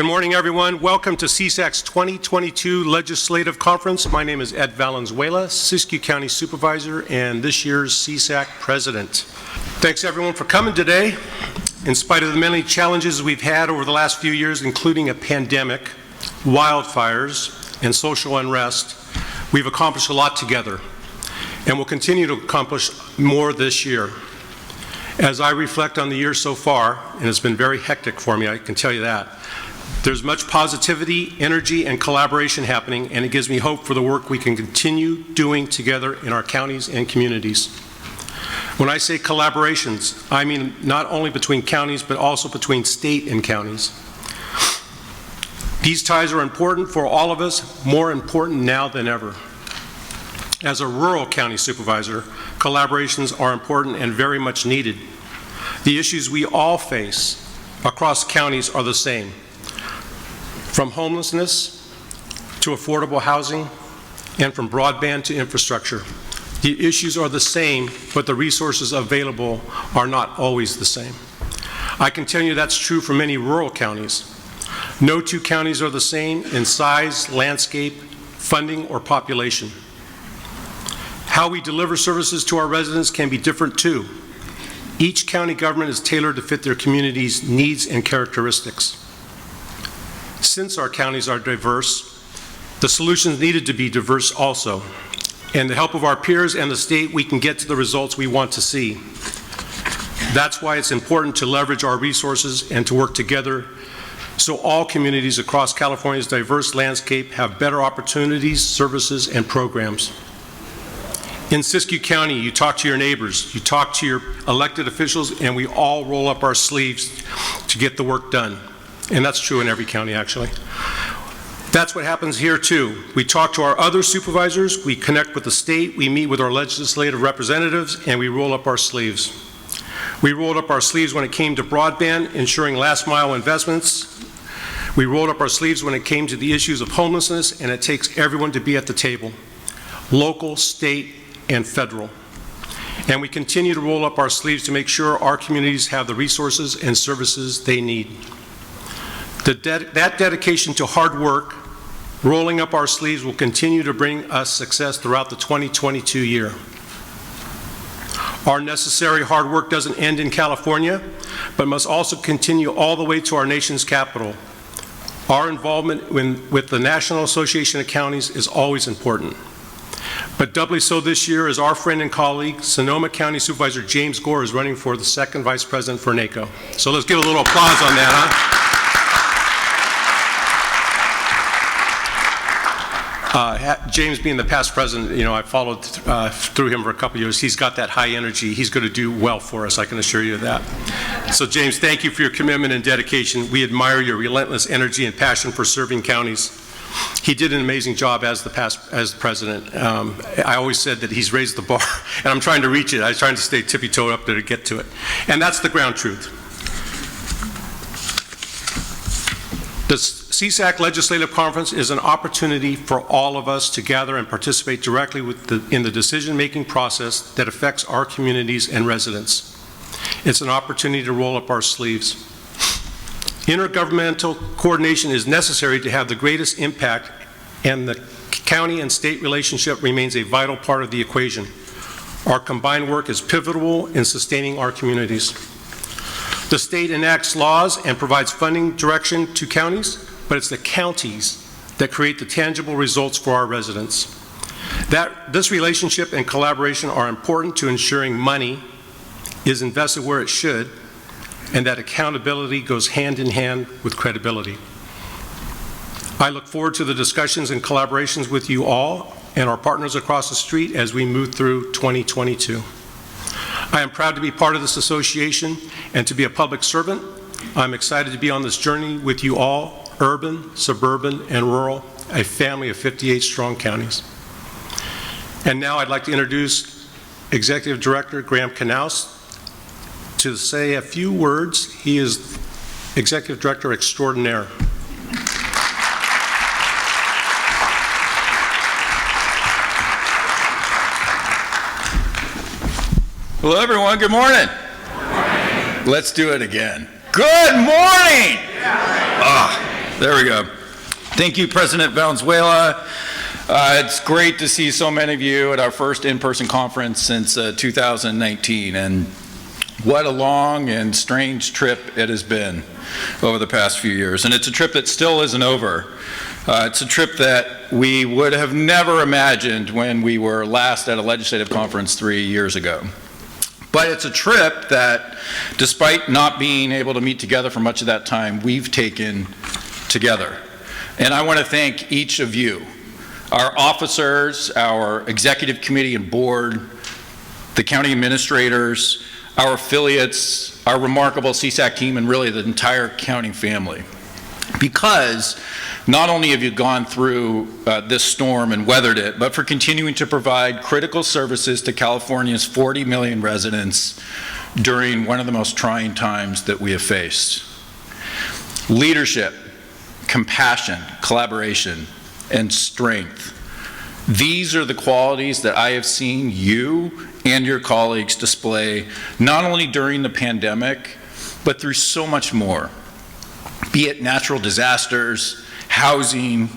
Good morning, everyone. Welcome to CSAC's 2022 Legislative Conference. My name is Ed Valenzuela, Siskiyou County Supervisor and this year's CSAC President. Thanks, everyone, for coming today. In spite of the many challenges we've had over the last few years, including a pandemic, wildfires, and social unrest, we've accomplished a lot together, and will continue to accomplish more this year. As I reflect on the year so far, and it's been very hectic for me, I can tell you that, there's much positivity, energy, and collaboration happening, and it gives me hope for the work we can continue doing together in our counties and communities. When I say collaborations, I mean not only between counties, but also between state and counties. These ties are important for all of us, more important now than ever. As a rural county supervisor, collaborations are important and very much needed. The issues we all face across counties are the same. From homelessness to affordable housing, and from broadband to infrastructure. The issues are the same, but the resources available are not always the same. I can tell you that's true for many rural counties. No two counties are the same in size, landscape, funding, or population. How we deliver services to our residents can be different too. Each county government is tailored to fit their community's needs and characteristics. Since our counties are diverse, the solutions needed to be diverse also. And the help of our peers and the state, we can get to the results we want to see. That's why it's important to leverage our resources and to work together so all communities across California's diverse landscape have better opportunities, services, and programs. In Siskiyou County, you talk to your neighbors, you talk to your elected officials, and we all roll up our sleeves to get the work done. And that's true in every county, actually. That's what happens here, too. We talk to our other supervisors, we connect with the state, we meet with our legislative representatives, and we roll up our sleeves. We rolled up our sleeves when it came to broadband, ensuring last-mile investments. We rolled up our sleeves when it came to the issues of homelessness, and it takes everyone to be at the table, local, state, and federal. And we continue to roll up our sleeves to make sure our communities have the resources and services they need. That dedication to hard work, rolling up our sleeves, will continue to bring us success throughout the 2022 year. Our necessary hard work doesn't end in California, but must also continue all the way to our nation's capital. Our involvement with the National Association of Counties is always important. But doubly so this year as our friend and colleague, Sonoma County Supervisor James Gore, is running for the second Vice President for NACO. So let's give a little applause on that, huh? James being the past president, you know, I followed through him for a couple years. He's got that high energy. He's going to do well for us, I can assure you of that. So James, thank you for your commitment and dedication. We admire your relentless energy and passion for serving counties. He did an amazing job as the president. I always said that he's raised the bar, and I'm trying to reach it. I was trying to stay tippy-toe up there to get to it. And that's the ground truth. The CSAC Legislative Conference is an opportunity for all of us to gather and participate directly in the decision-making process that affects our communities and residents. It's an opportunity to roll up our sleeves. Intergovernmental coordination is necessary to have the greatest impact, and the county and state relationship remains a vital part of the equation. Our combined work is pivotal in sustaining our communities. The state enacts laws and provides funding direction to counties, but it's the counties that create the tangible results for our residents. This relationship and collaboration are important to ensuring money is invested where it should, and that accountability goes hand in hand with credibility. I look forward to the discussions and collaborations with you all and our partners across the street as we move through 2022. I am proud to be part of this association and to be a public servant. I'm excited to be on this journey with you all, urban, suburban, and rural, a family of 58 strong counties. And now I'd like to introduce Executive Director Graham Knaus to say a few words. He is Executive Director Extraordinaire. Hello, everyone. Good morning. Good morning. Let's do it again. Good morning. There we go. Thank you, President Valenzuela. It's great to see so many of you at our first in-person conference since 2019, and what a long and strange trip it has been over the past few years. And it's a trip that still isn't over. It's a trip that we would have never imagined when we were last at a legislative conference 3 years ago. But it's a trip that, despite not being able to meet together for much of that time, we've taken together. And I want to thank each of you, our officers, our executive committee and board, the county administrators, our affiliates, our remarkable CSAC team, and really the entire county family. Because not only have you gone through this storm and weathered it, but for continuing to provide critical services to California's 40 million residents during one of the most trying times that we have faced. Leadership, compassion, collaboration, and strength. These are the qualities that I have seen you and your colleagues display not only during the pandemic, but through so much more. Be it natural disasters, housing,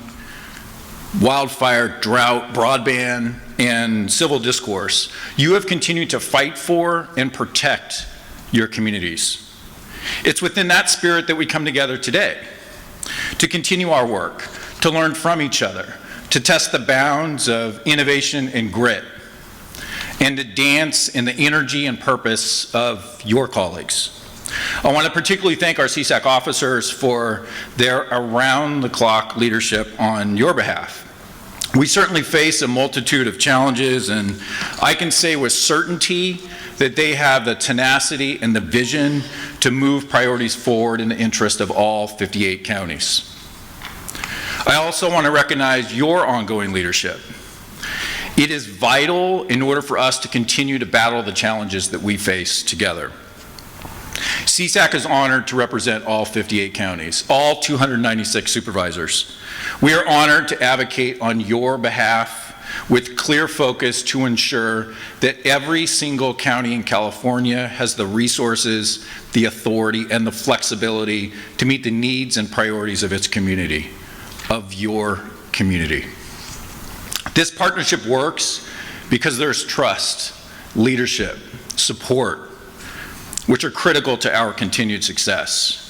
wildfire, drought, broadband, and civil discourse, you have continued to fight for and protect your communities. It's within that spirit that we come together today to continue our work, to learn from each other, to test the bounds of innovation and grit, and to dance in the energy and purpose of your colleagues. I want to particularly thank our CSAC officers for their around-the-clock leadership on your behalf. We certainly face a multitude of challenges, and I can say with certainty that they have the tenacity and the vision to move priorities forward in the interest of all 58 counties. I also want to recognize your ongoing leadership. It is vital in order for us to continue to battle the challenges that we face together. CSAC is honored to represent all 58 counties, all 296 supervisors. We are honored to advocate on your behalf with clear focus to ensure that every single county in California has the resources, the authority, and the flexibility to meet the needs and priorities of its community, of your community. This partnership works because there's trust, leadership, support, which are critical to our continued success.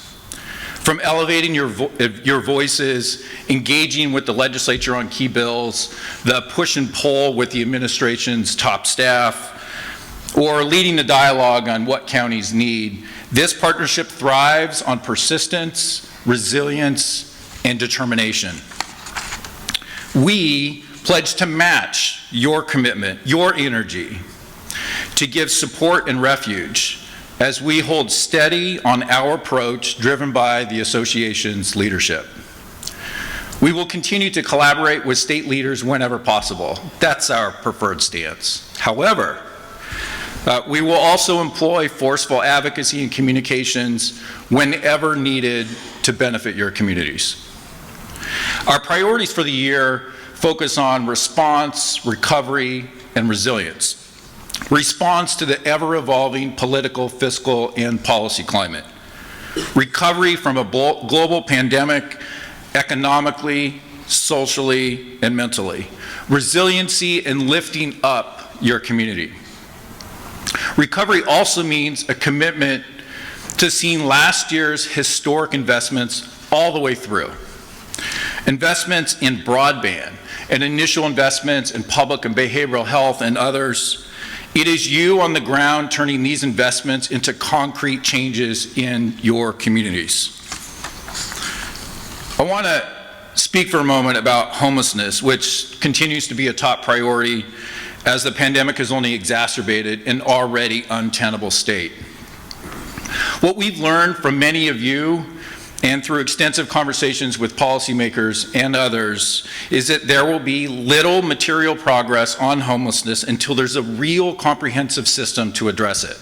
From elevating your voices, engaging with the legislature on key bills, the push and pull with the administration's top staff, or leading the dialogue on what counties need, this partnership thrives on persistence, resilience, and determination. We pledge to match your commitment, your energy, to give support and refuge as we hold steady on our approach driven by the association's leadership. We will continue to collaborate with state leaders whenever possible. That's our preferred stance. However, we will also employ forceful advocacy and communications whenever needed to benefit your communities. Our priorities for the year focus on response, recovery, and resilience. Response to the ever-evolving political, fiscal, and policy climate. Recovery from a global pandemic, economically, socially, and mentally. Resiliency and lifting up your community. Recovery also means a commitment to seeing last year's historic investments all the way through. Investments in broadband and initial investments in public and behavioral health and others. It is you on the ground turning these investments into concrete changes in your communities. I want to speak for a moment about homelessness, which continues to be a top priority as the pandemic has only exacerbated an already untenable state. What we've learned from many of you and through extensive conversations with policymakers and others is that there will be little material progress on homelessness until there's a real comprehensive system to address it.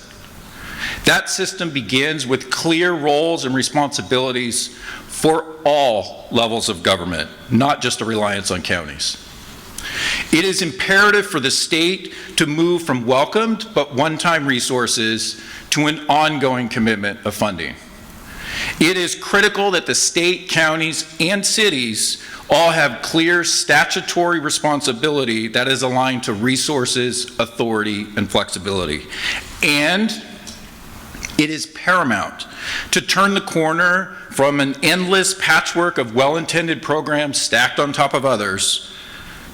That system begins with clear roles and responsibilities for all levels of government, not just a reliance on counties. It is imperative for the state to move from welcomed but one-time resources to an ongoing commitment of funding. It is critical that the state, counties, and cities all have clear statutory responsibility that is aligned to resources, authority, and flexibility. And it is paramount to turn the corner from an endless patchwork of well-intended programs stacked on top of others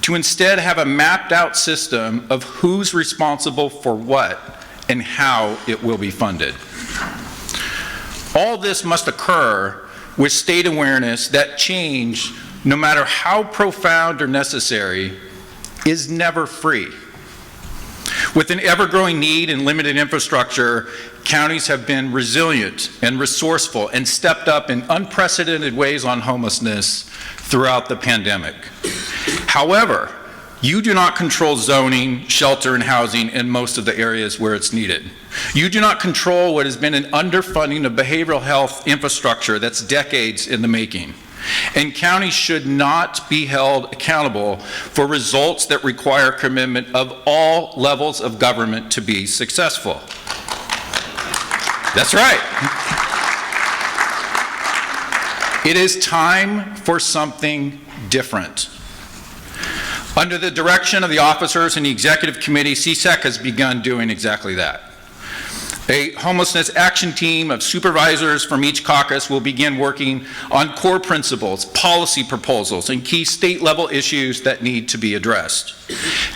to instead have a mapped out system of who's responsible for what and how it will be funded. All this must occur with state awareness that change, no matter how profound or necessary, is never free. With an ever-growing need and limited infrastructure, counties have been resilient and resourceful and stepped up in unprecedented ways on homelessness throughout the pandemic. However, you do not control zoning, shelter, and housing in most of the areas where it's needed. You do not control what has been an underfunding of behavioral health infrastructure that's decades in the making. And counties should not be held accountable for results that require commitment of all levels of government to be successful. That's right. It is time for something different. Under the direction of the officers and the executive committee, CSAC has begun doing exactly that. A homelessness action team of supervisors from each caucus will begin working on core principles, policy proposals, and key state-level issues that need to be addressed.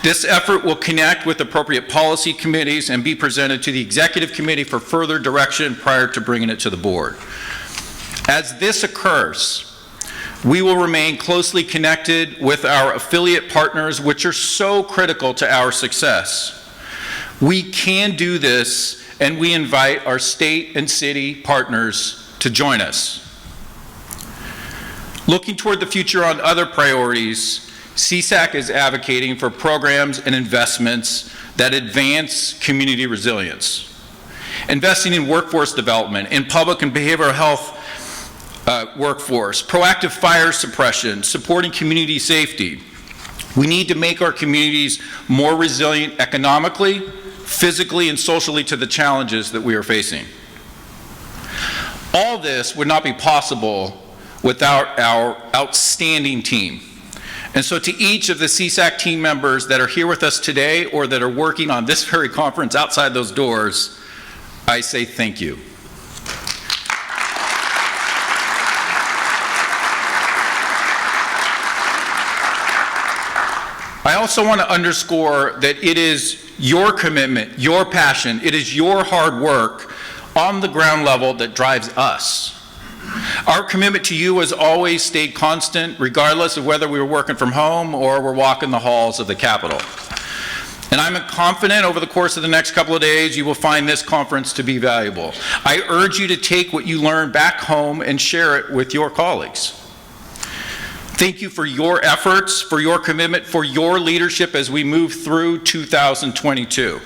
This effort will connect with appropriate policy committees and be presented to the executive committee for further direction prior to bringing it to the board. As this occurs, we will remain closely connected with our affiliate partners, which are so critical to our success. We can do this, and we invite our state and city partners to join us. Looking toward the future on other priorities, CSAC is advocating for programs and investments that advance community resilience. Investing in workforce development, in public and behavioral health workforce, proactive fire suppression, supporting community safety. We need to make our communities more resilient economically, physically, and socially to the challenges that we are facing. All this would not be possible without our outstanding team. And so to each of the CSAC team members that are here with us today or that are working on this very conference outside those doors, I say thank you. I also want to underscore that it is your commitment, your passion, it is your hard work on the ground level that drives us. Our commitment to you has always stayed constant, regardless of whether we were working from home or we're walking the halls of the Capitol. And I'm confident over the course of the next couple of days you will find this conference to be valuable. I urge you to take what you learn back home and share it with your colleagues. Thank you for your efforts, for your commitment, for your leadership as we move through 2022.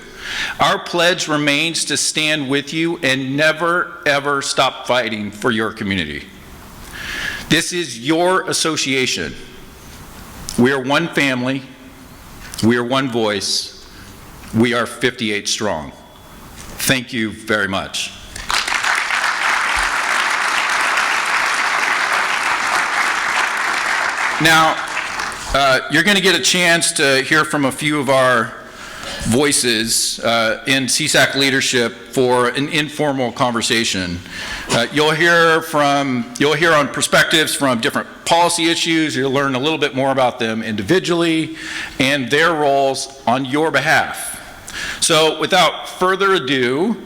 Our pledge remains to stand with you and never, ever stop fighting for your community. This is your association. We are one family. We are one voice. We are 58 strong. Thank you very much. Now, you're going to get a chance to hear from a few of our voices in CSAC leadership for an informal conversation. You'll hear on perspectives from different policy issues. You'll learn a little bit more about them individually and their roles on your behalf. So without further ado,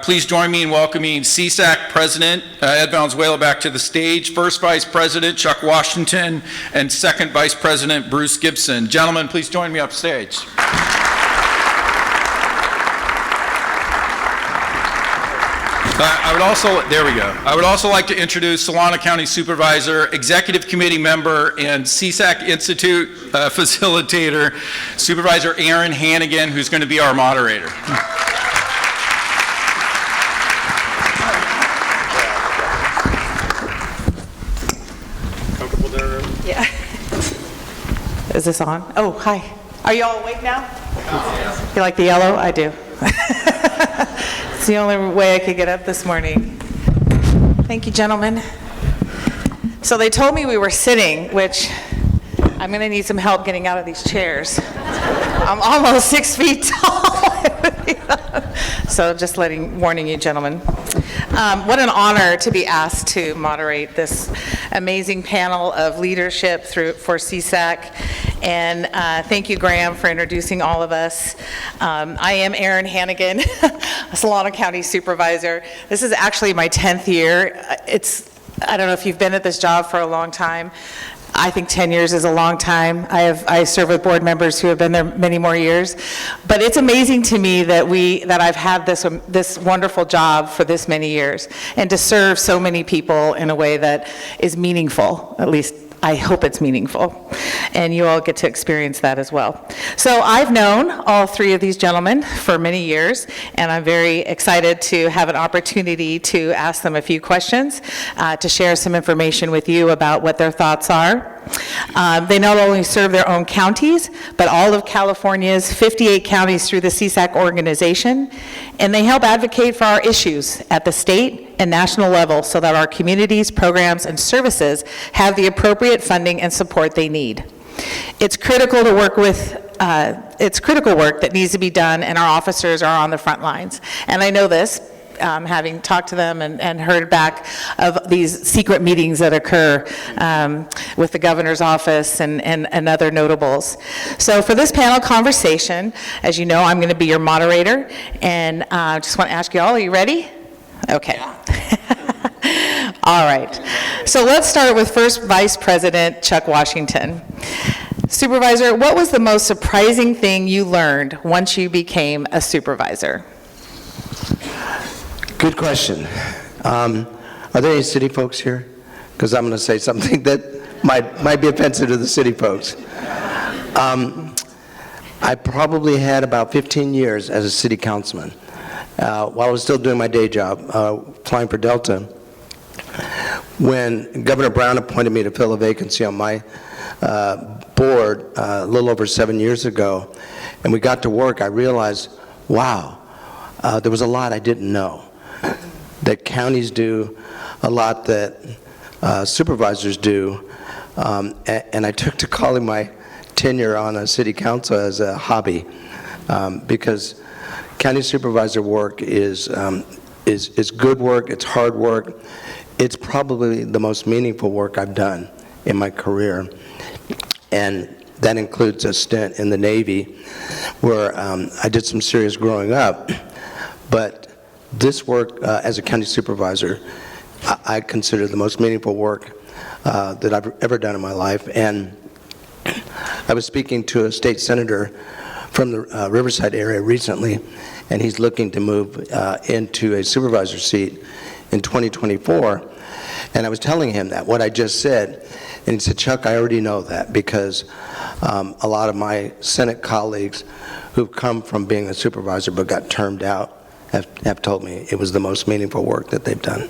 please join me in welcoming CSAC President Ed Valenzuela back to the stage, First Vice President Chuck Washington, and Second Vice President Bruce Gibson. Gentlemen, please join me upstage. I would also like to introduce Solano County Supervisor, Executive Committee member, and CSAC Institute facilitator, Supervisor Erin Hannigan, who's going to be our moderator. Comfortable there? Yeah. Is this on? Oh, hi. Are you all awake now? You like the yellow? I do. It's the only way I could get up this morning. Thank you, gentlemen. So they told me we were sitting, which I'm going to need some help getting out of these chairs. I'm almost 6 feet tall. So just warning you, gentlemen. What an honor to be asked to moderate this amazing panel of leadership for CSAC. And thank you, Graham, for introducing all of us. I am Erin Hannigan, a Solano County Supervisor. This is actually my 10th year. I don't know if you've been at this job for a long time. I think 10 years is a long time. I serve with board members who have been there many more years. But it's amazing to me that I've had this wonderful job for this many years, and to serve so many people in a way that is meaningful. At least I hope it's meaningful, and you all get to experience that as well. So I've known all three of these gentlemen for many years, and I'm very excited to have an opportunity to ask them a few questions, to share some information with you about what their thoughts are. They not only serve their own counties, but all of California's 58 counties through the CSAC organization, and they help advocate for our issues at the state and national level so that our communities, programs, and services have the appropriate funding and support they need. It's critical to work with, it's critical work that needs to be done, and our officers are on the front lines. And I know this, having talked to them and heard back of these secret meetings that occur with the governor's office and other notables. So for this panel conversation, as you know, I'm going to be your moderator, and just want to ask you all, are you ready? Okay. All right. So let's start with First Vice President Chuck Washington. Supervisor, what was the most surprising thing you learned once you became a supervisor? Good question. Are there any city folks here? Because I'm going to say something that might be offensive to the city folks. I probably had about 15 years as a city councilman. While I was still doing my day job, flying for Delta, when Governor Brown appointed me to fill a vacancy on my board a little over 7 years ago, and we got to work, I realized, wow, there was a lot I didn't know. That counties do, a lot that supervisors do, and I took to calling my tenure on a city council as a hobby, because county supervisor work is good work, it's hard work, it's probably the most meaningful work I've done in my career, and that includes a stint in the Navy where I did some serious growing up, but this work as a county supervisor, I consider the most meaningful work that I've ever done in my life. And I was speaking to a state senator from the Riverside area recently, and he's looking to move into a supervisor seat in 2024. And I was telling him that, what I just said, and he said, Chuck, I already know that, because a lot of my Senate colleagues who've come from being a supervisor but got termed out have told me it was the most meaningful work that they've done.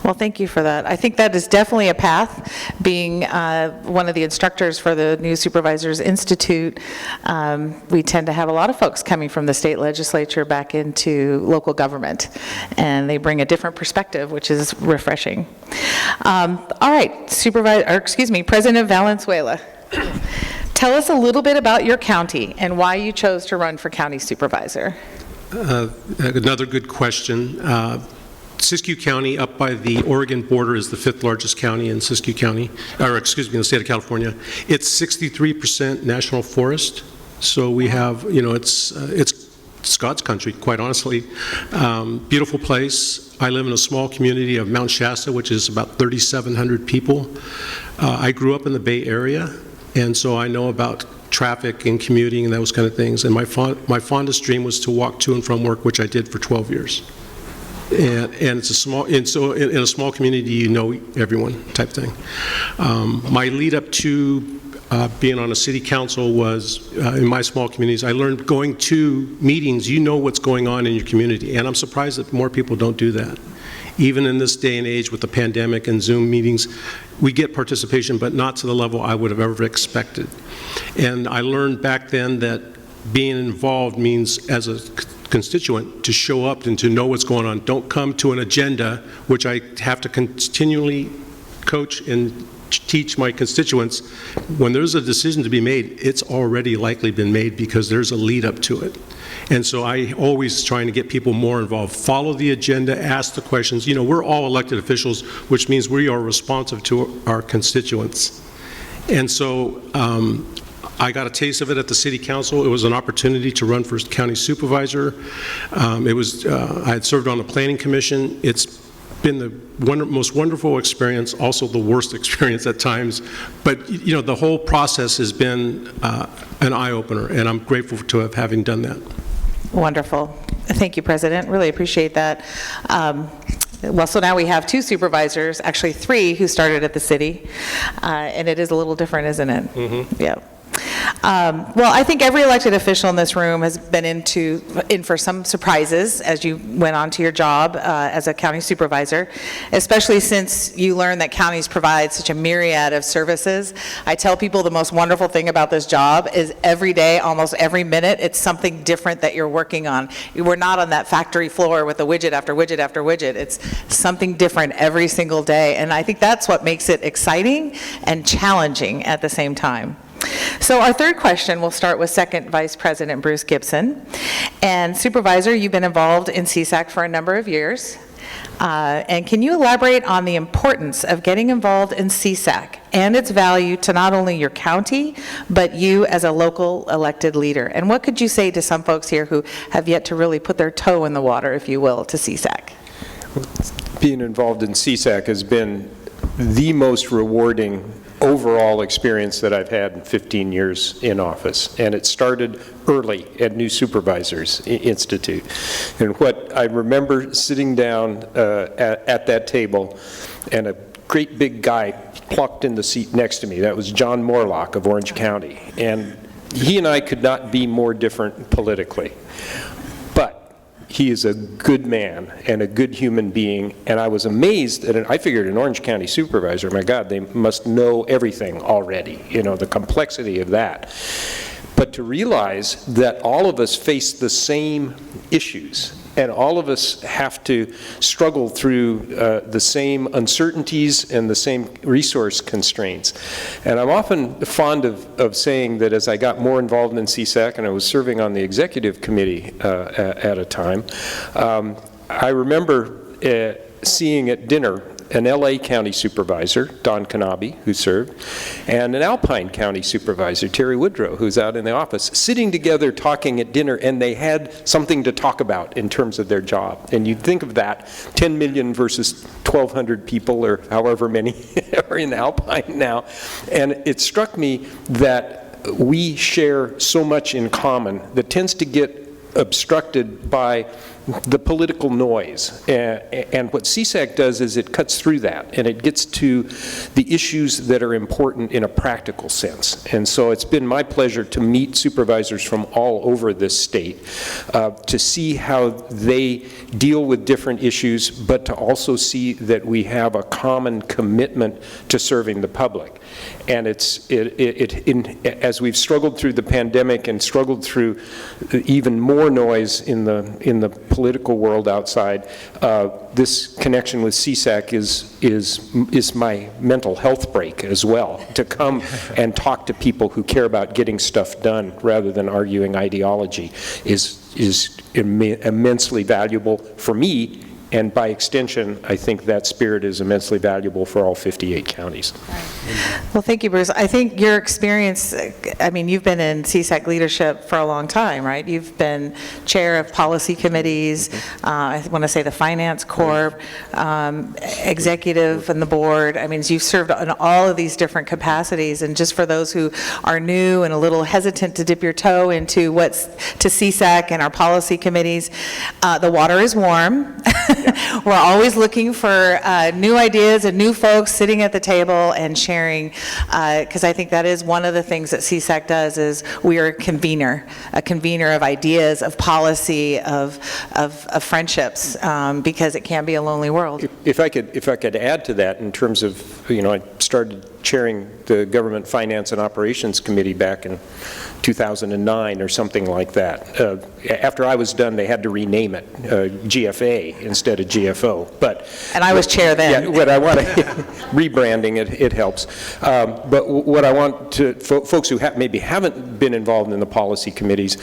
Well, thank you for that. I think that is definitely a path. Being one of the instructors for the New Supervisors Institute, we tend to have a lot of folks coming from the state legislature back into local government, and they bring a different perspective, which is refreshing. All right, President Valenzuela. Tell us a little bit about your county and why you chose to run for county supervisor. Another good question. Siskiyou County, up by the Oregon border, is the 5th largest county in Siskiyou County, or excuse me, in the state of California. It's 63% national forest, so we have, it's God's country, quite honestly. Beautiful place. I live in a small community of Mount Shasta, which is about 3,700 people. I grew up in the Bay Area, and so I know about traffic and commuting and those kind of things. And my fondest dream was to walk to and from work, which I did for 12 years. And it's a small, and so in a small community, you know everyone type thing. My lead up to being on a city council was in my small communities. I learned going to meetings, you know what's going on in your community, and I'm surprised that more people don't do that. Even in this day and age with the pandemic and Zoom meetings, we get participation, but not to the level I would have ever expected. And I learned back then that being involved means, as a constituent to show up and to know what's going on. Don't come to an agenda, which I have to continually coach and teach my constituents. When there's a decision to be made, it's already likely been made because there's a lead up to it. And so I always trying to get people more involved. Follow the agenda, ask the questions. You know, we're all elected officials, which means we are responsive to our constituents. And so I got a taste of it at the city council. It was an opportunity to run for county supervisor. I had served on the planning commission. It's been the most wonderful experience, also the worst experience at times. But, you know, the whole process has been an eye-opener, and I'm grateful to have having done that. Wonderful. Thank you, President. Really appreciate that. Well, so now we have 2 supervisors, actually 3, who started at the city, and it is a little different, isn't it? Mm-hmm. Yeah. Well, I think every elected official in this room has been in for some surprises as you went on to your job as a county supervisor, especially since you learned that counties provide such a myriad of services. I tell people the most wonderful thing about this job is every day, almost every minute, it's something different that you're working on. We're not on that factory floor with a widget after widget after widget. It's something different every single day, and I think that's what makes it exciting and challenging at the same time. So our third question, we'll start with Second Vice President Bruce Gibson. And Supervisor, you've been involved in CSAC for a number of years. And can you elaborate on the importance of getting involved in CSAC and its value to not only your county, but you as a local elected leader? And what could you say to some folks here who have yet to really put their toe in the water, if you will, to CSAC? Being involved in CSAC has been the most rewarding overall experience that I've had in 15 years in office. And it started early at New Supervisors Institute. And what I remember sitting down at that table, and a great big guy plucked in the seat next to me. That was John Morlock of Orange County. And he and I could not be more different politically. He is a good man and a good human being, and I was amazed that I figured an Orange County supervisor, my God, they must know everything already, you know, the complexity of that. But to realize that all of us face the same issues, and all of us have to struggle through the same uncertainties and the same resource constraints. And I'm often fond of saying that as I got more involved in CSAC, and I was serving on the executive committee at a time, I remember seeing at dinner an LA County Supervisor, Don Knaus, who served, and an Alpine County Supervisor, Terry Woodrow, who's out in the office, sitting together talking at dinner, and they had something to talk about in terms of their job. And you'd think of that, 10 million versus 1,200 people, or however many are in Alpine now. And it struck me that we share so much in common that tends to get obstructed by the political noise. And what CSAC does is it cuts through that, and it gets to the issues that are important in a practical sense. And so it's been my pleasure to meet supervisors from all over this state, to see how they deal with different issues, but to also see that we have a common commitment to serving the public. And as we've struggled through the pandemic and struggled through even more noise in the political world outside, this connection with CSAC is my mental health break as well, to come and talk to people who care about getting stuff done rather than arguing ideology is immensely valuable for me. And by extension, I think that spirit is immensely valuable for all 58 counties. Well, thank you, Bruce. I think your experience, I mean, you've been in CSAC leadership for a long time, right? You've been chair of policy committees, I want to say the Finance Corp, executive and the board. I mean, you've served in all of these different capacities. And just for those who are new and a little hesitant to dip your toe into to CSAC and our policy committees, the water is warm. We're always looking for new ideas and new folks sitting at the table and sharing, because I think that is one of the things that CSAC does, is we are a convener of ideas, of policy, of friendships, because it can be a lonely world. If I could add to that in terms of, I started chairing the Government Finance and Operations Committee back in 2009 or something like that. After I was done, they had to rename it GFA instead of GFO. And I was chair then. Yeah, what I want to, rebranding it helps. But what I want to, folks who maybe haven't been involved in the policy committees,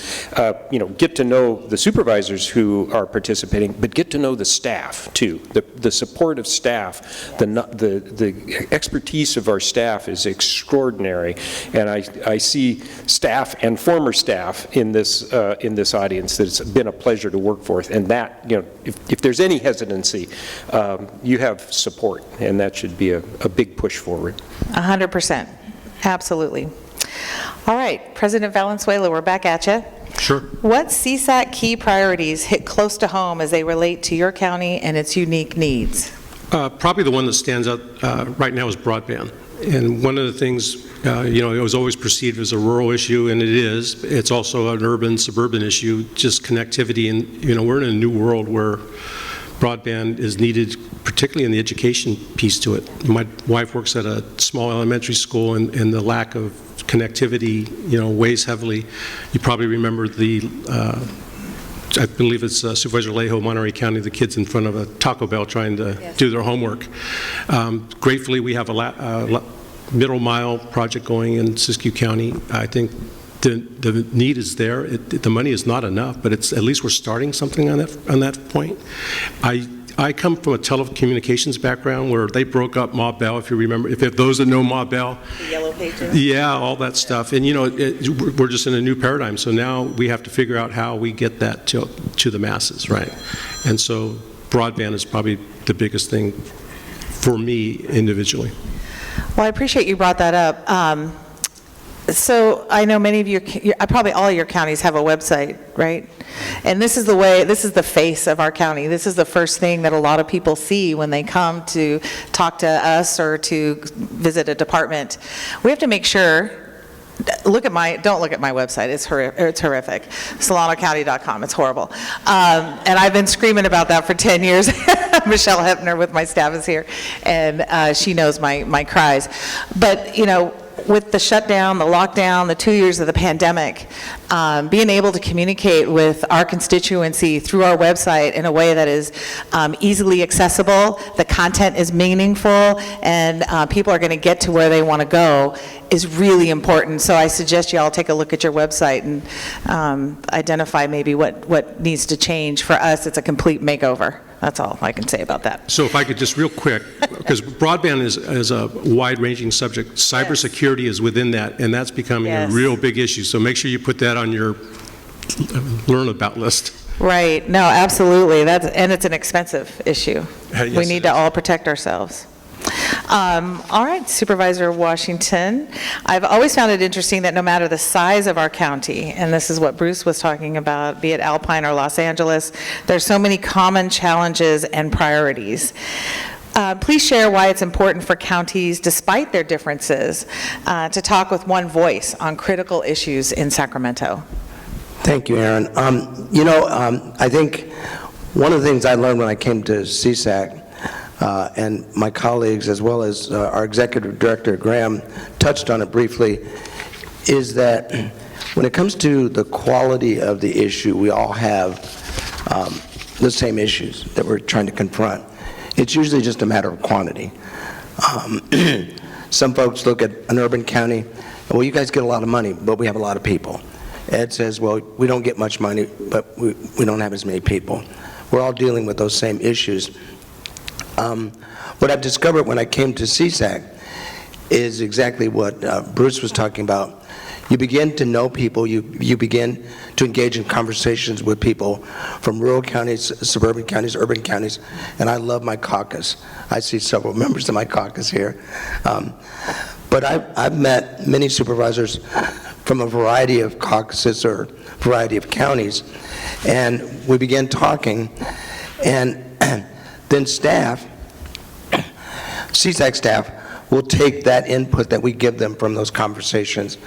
get to know the supervisors who are participating, but get to know the staff too. The support of staff, the expertise of our staff is extraordinary, and I see staff and former staff in this audience that it's been a pleasure to work for, and that, if there's any hesitancy, you have support, and that should be a big push forward. 100%. Absolutely. All right, President Valenzuela, we're back at you. Sure. What CSAC key priorities hit close to home as they relate to your county and its unique needs? Probably the one that stands out right now is broadband. And one of the things, it was always perceived as a rural issue, and it is. It's also an urban-suburban issue, just connectivity. And, we're in a new world where broadband is needed, particularly in the education piece to it. My wife works at a small elementary school, and the lack of connectivity, weighs heavily. You probably remember I believe it's Supervisor Lejo, Monterey County, the kids in front of a Taco Bell trying to do their homework. Gratefully, we have a middle mile project going in Siskiyou County. I think the need is there. The money is not enough, but at least we're starting something on that point. I come from a telecommunications background where they broke up Ma Bell, if you remember, if those that know Ma Bell. The yellow pages? Yeah, all that stuff. And, we're just in a new paradigm. So now we have to figure out how we get that to the masses, right? And so broadband is probably the biggest thing for me individually. Well, I appreciate you brought that up. So I know many of you, probably all of your counties have a website, right? And this is the face of our county. This is the first thing that a lot of people see when they come to talk to us or to visit a department. We have to make sure, don't look at my website, it's horrific. SolanoCounty.com, it's horrible. And I've been screaming about that for 10 years. Michelle Hepner with my staff is here, and she knows my cries. But, with the shutdown, the lockdown, the 2 years of the pandemic, being able to communicate with our constituency through our website in a way that is easily accessible, the content is meaningful, and people are going to get to where they want to go is really important. So I suggest you all take a look at your website and identify maybe what needs to change. For us, it's a complete makeover. That's all I can say about that. So if I could just real quick, because broadband is a wide-ranging subject. Cybersecurity is within that, and that's becoming a real big issue. So make sure you put that on your learn about list. Right. No, absolutely. And it's an expensive issue. Yes, we need to all protect ourselves. All right, Supervisor Washington. I've always found it interesting that no matter the size of our county, and this is what Bruce was talking about, be it Alpine or Los Angeles, there's so many common challenges and priorities. Please share why it's important for counties, despite their differences, to talk with one voice on critical issues in Sacramento. Thank you, Erin. I think one of the things I learned when I came to CSAC, and my colleagues, as well as our executive director, Graham, touched on it briefly, is that when it comes to the quality of the issue, we all have the same issues that we're trying to confront. It's usually just a matter of quantity. Some folks look at an urban county, well, you guys get a lot of money, but we have a lot of people. Ed says, well, we don't get much money, but we don't have as many people. We're all dealing with those same issues. What I've discovered when I came to CSAC is exactly what Bruce was talking about. You begin to know people, you begin to engage in conversations with people from rural counties, suburban counties, urban counties, and I love my caucus. I see several members of my caucus here. But I've met many supervisors from a variety of caucuses or variety of counties, and we began talking, and then staff, CSAC staff, will take that input that we give them from those conversations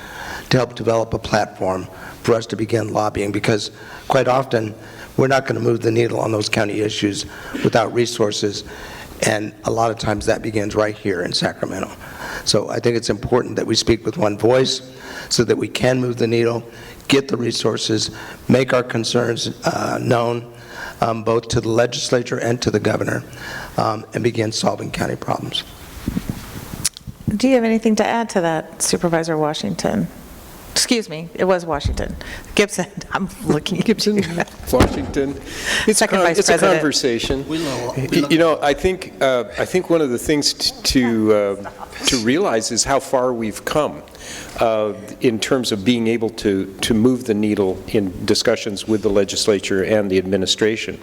to help develop a platform for us to begin lobbying, because quite often we're not going to move the needle on those county issues without resources, and a lot of times that begins right here in Sacramento. So I think it's important that we speak with one voice so that we can move the needle, get the resources, make our concerns known, both to the legislature and to the governor, and begin solving county problems. Do you have anything to add to that, Supervisor Washington? Excuse me, it was Washington. Gibson, I'm looking. Gibson, Washington. It's Second Vice it's a President. conversation. You know, I think one of the things to realize is how far we've come in terms of being able to move the needle in discussions with the legislature and the administration.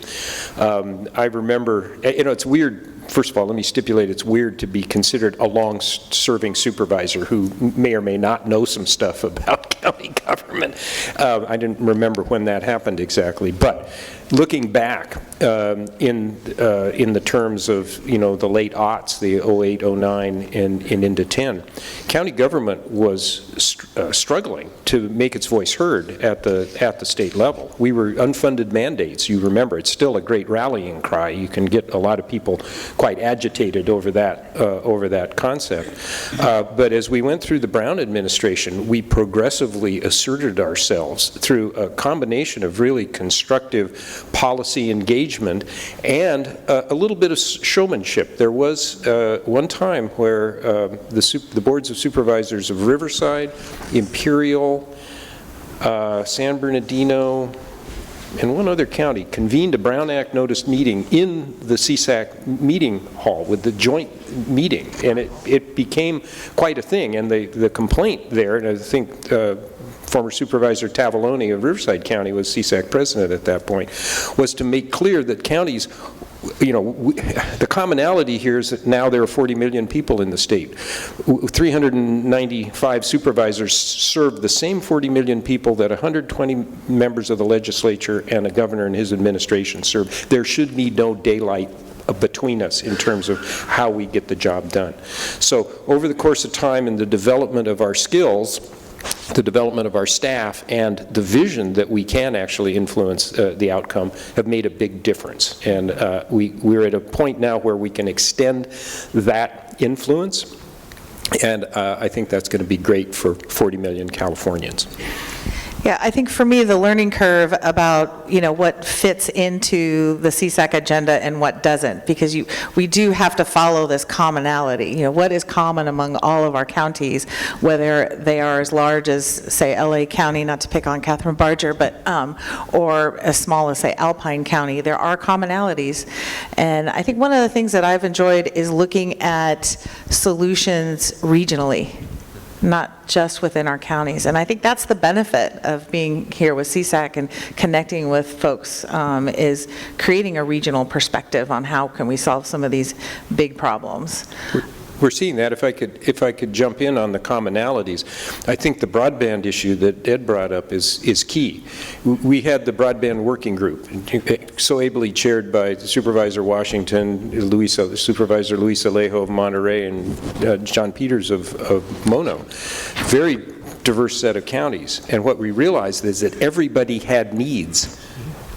I remember, you know, it's weird. First of all, let me stipulate it's weird to be considered a long-serving supervisor who may or may not know some stuff about county government. I didn't remember when that happened exactly, but looking back in the terms of, you know, the late aughts, the 08, 09, and into 10, county government was struggling to make its voice heard at the state level. We were unfunded mandates. You remember, it's still a great rallying cry. You can get a lot of people quite agitated over that concept. But as we went through the Brown administration, we progressively asserted ourselves through a combination of really constructive policy engagement and a little bit of showmanship. There was one time where the boards of supervisors of Riverside, Imperial, San Bernardino, and one other county convened a Brown Act notice meeting in the CSAC meeting hall with the joint meeting, and it became quite a thing. And the complaint there, and I think former Supervisor Tavallone of Riverside County was CSAC president at that point, was to make clear that counties, you know, the commonality here is that now there are 40 million people in the state. 395 supervisors serve the same 40 million people that 120 members of the legislature and a governor and his administration serve. There should be no daylight between us in terms of how we get the job done. So over the course of time and the development of our skills, the development of our staff, and the vision that we can actually influence the outcome have made a big difference. And we're at a point now where we can extend that influence, and I think that's going to be great for 40 million Californians. Yeah, I think for me, the learning curve about, you know, what fits into the CSAC agenda and what doesn't, because we do have to follow this commonality. You know, what is common among all of our counties, whether they are as large as, say, LA County, not to pick on Catherine Barger, but, or as small as, say, Alpine County, there are commonalities. And I think one of the things that I've enjoyed is looking at solutions regionally, not just within our counties. And I think that's the benefit of being here with CSAC and connecting with folks, is creating a regional perspective on how can we solve some of these big problems. We're seeing that. If I could jump in on the commonalities, I think the broadband issue that Ed brought up is key. We had the broadband working group, so ably chaired by Supervisor Washington, Supervisor Luis Alejo of Monterey, and John Peters of Mono. Very diverse set of counties. And what we realized is that everybody had needs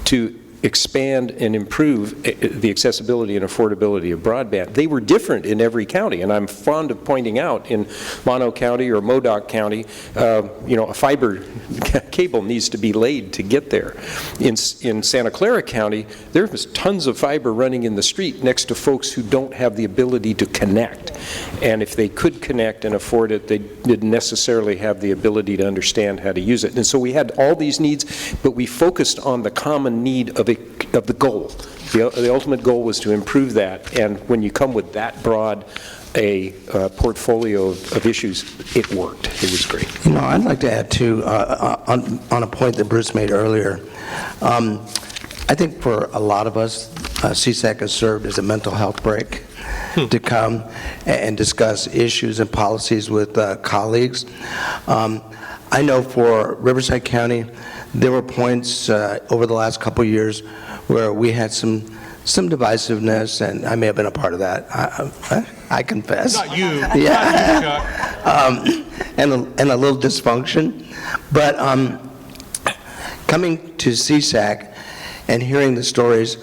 to expand and improve the accessibility and affordability of broadband. They were different in every county, and I'm fond of pointing out in Mono County or Modoc County, you know, a fiber cable needs to be laid to get there. In Santa Clara County, there was tons of fiber running in the street next to folks who don't have the ability to connect. And if they could connect and afford it, they didn't necessarily have the ability to understand how to use it. And so we had all these needs, but we focused on the common need of the goal. The ultimate goal was to improve that, and when you come with that broad a portfolio of issues, it worked. It was great. You know, I'd like to add too, on a point that Bruce made earlier. I think for a lot of us, CSAC has served as a mental health break to come and discuss issues and policies with colleagues. I know for Riverside County, there were points over the last couple of years where we had some divisiveness, and I may have been a part of that. I confess. Not you. Yeah. And a little dysfunction. But coming to CSAC and hearing the stories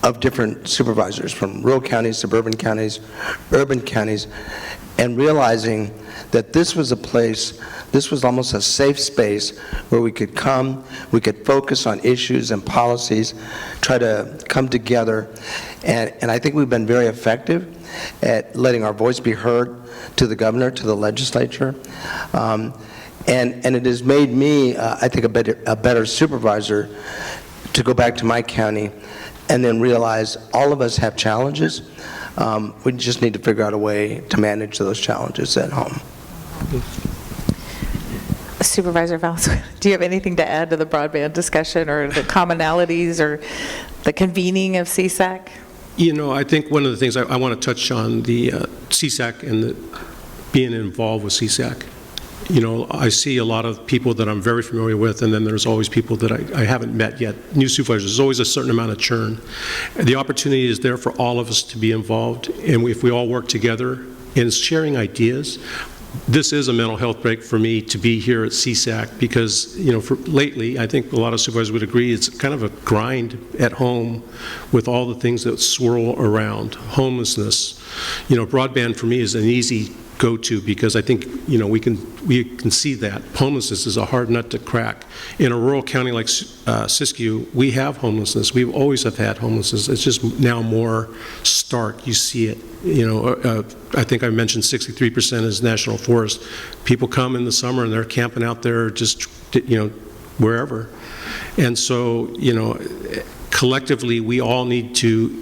of different supervisors from rural counties, suburban counties, urban counties, and realizing that this was a place, this was almost a safe space where we could come, we could focus on issues and policies, try to come together, and I think we've been very effective at letting our voice be heard to the governor, to the legislature, and it has made me, I think, a better supervisor to go back to my county and then realize all of us have challenges. We just need to figure out a way to manage those challenges at home. Supervisor Valenzuela, do you have anything to add to the broadband discussion or the commonalities or the convening of CSAC? You know, I think one of the things I want to touch on the CSAC and being involved with CSAC. You know, I see a lot of people that I'm very familiar with, and then there's always people that I haven't met yet, new supervisors. There's always a certain amount of churn. And the opportunity is there for all of us to be involved, and if we all work together in sharing ideas. This is a mental health break for me to be here at CSAC because, you know, lately, I think a lot of supervisors would agree, it's kind of a grind at home with all the things that swirl around. Homelessness, you know, broadband for me is an easy go-to because I think, you know, we can see that. Homelessness is a hard nut to crack. In a rural county like Siskiyou, we have homelessness. We always have had homelessness. It's just now more stark. You see it. You know, I think I mentioned 63% is national forest. People come in the summer and they're camping out there just, you know, wherever. And so, you know, collectively, we all need to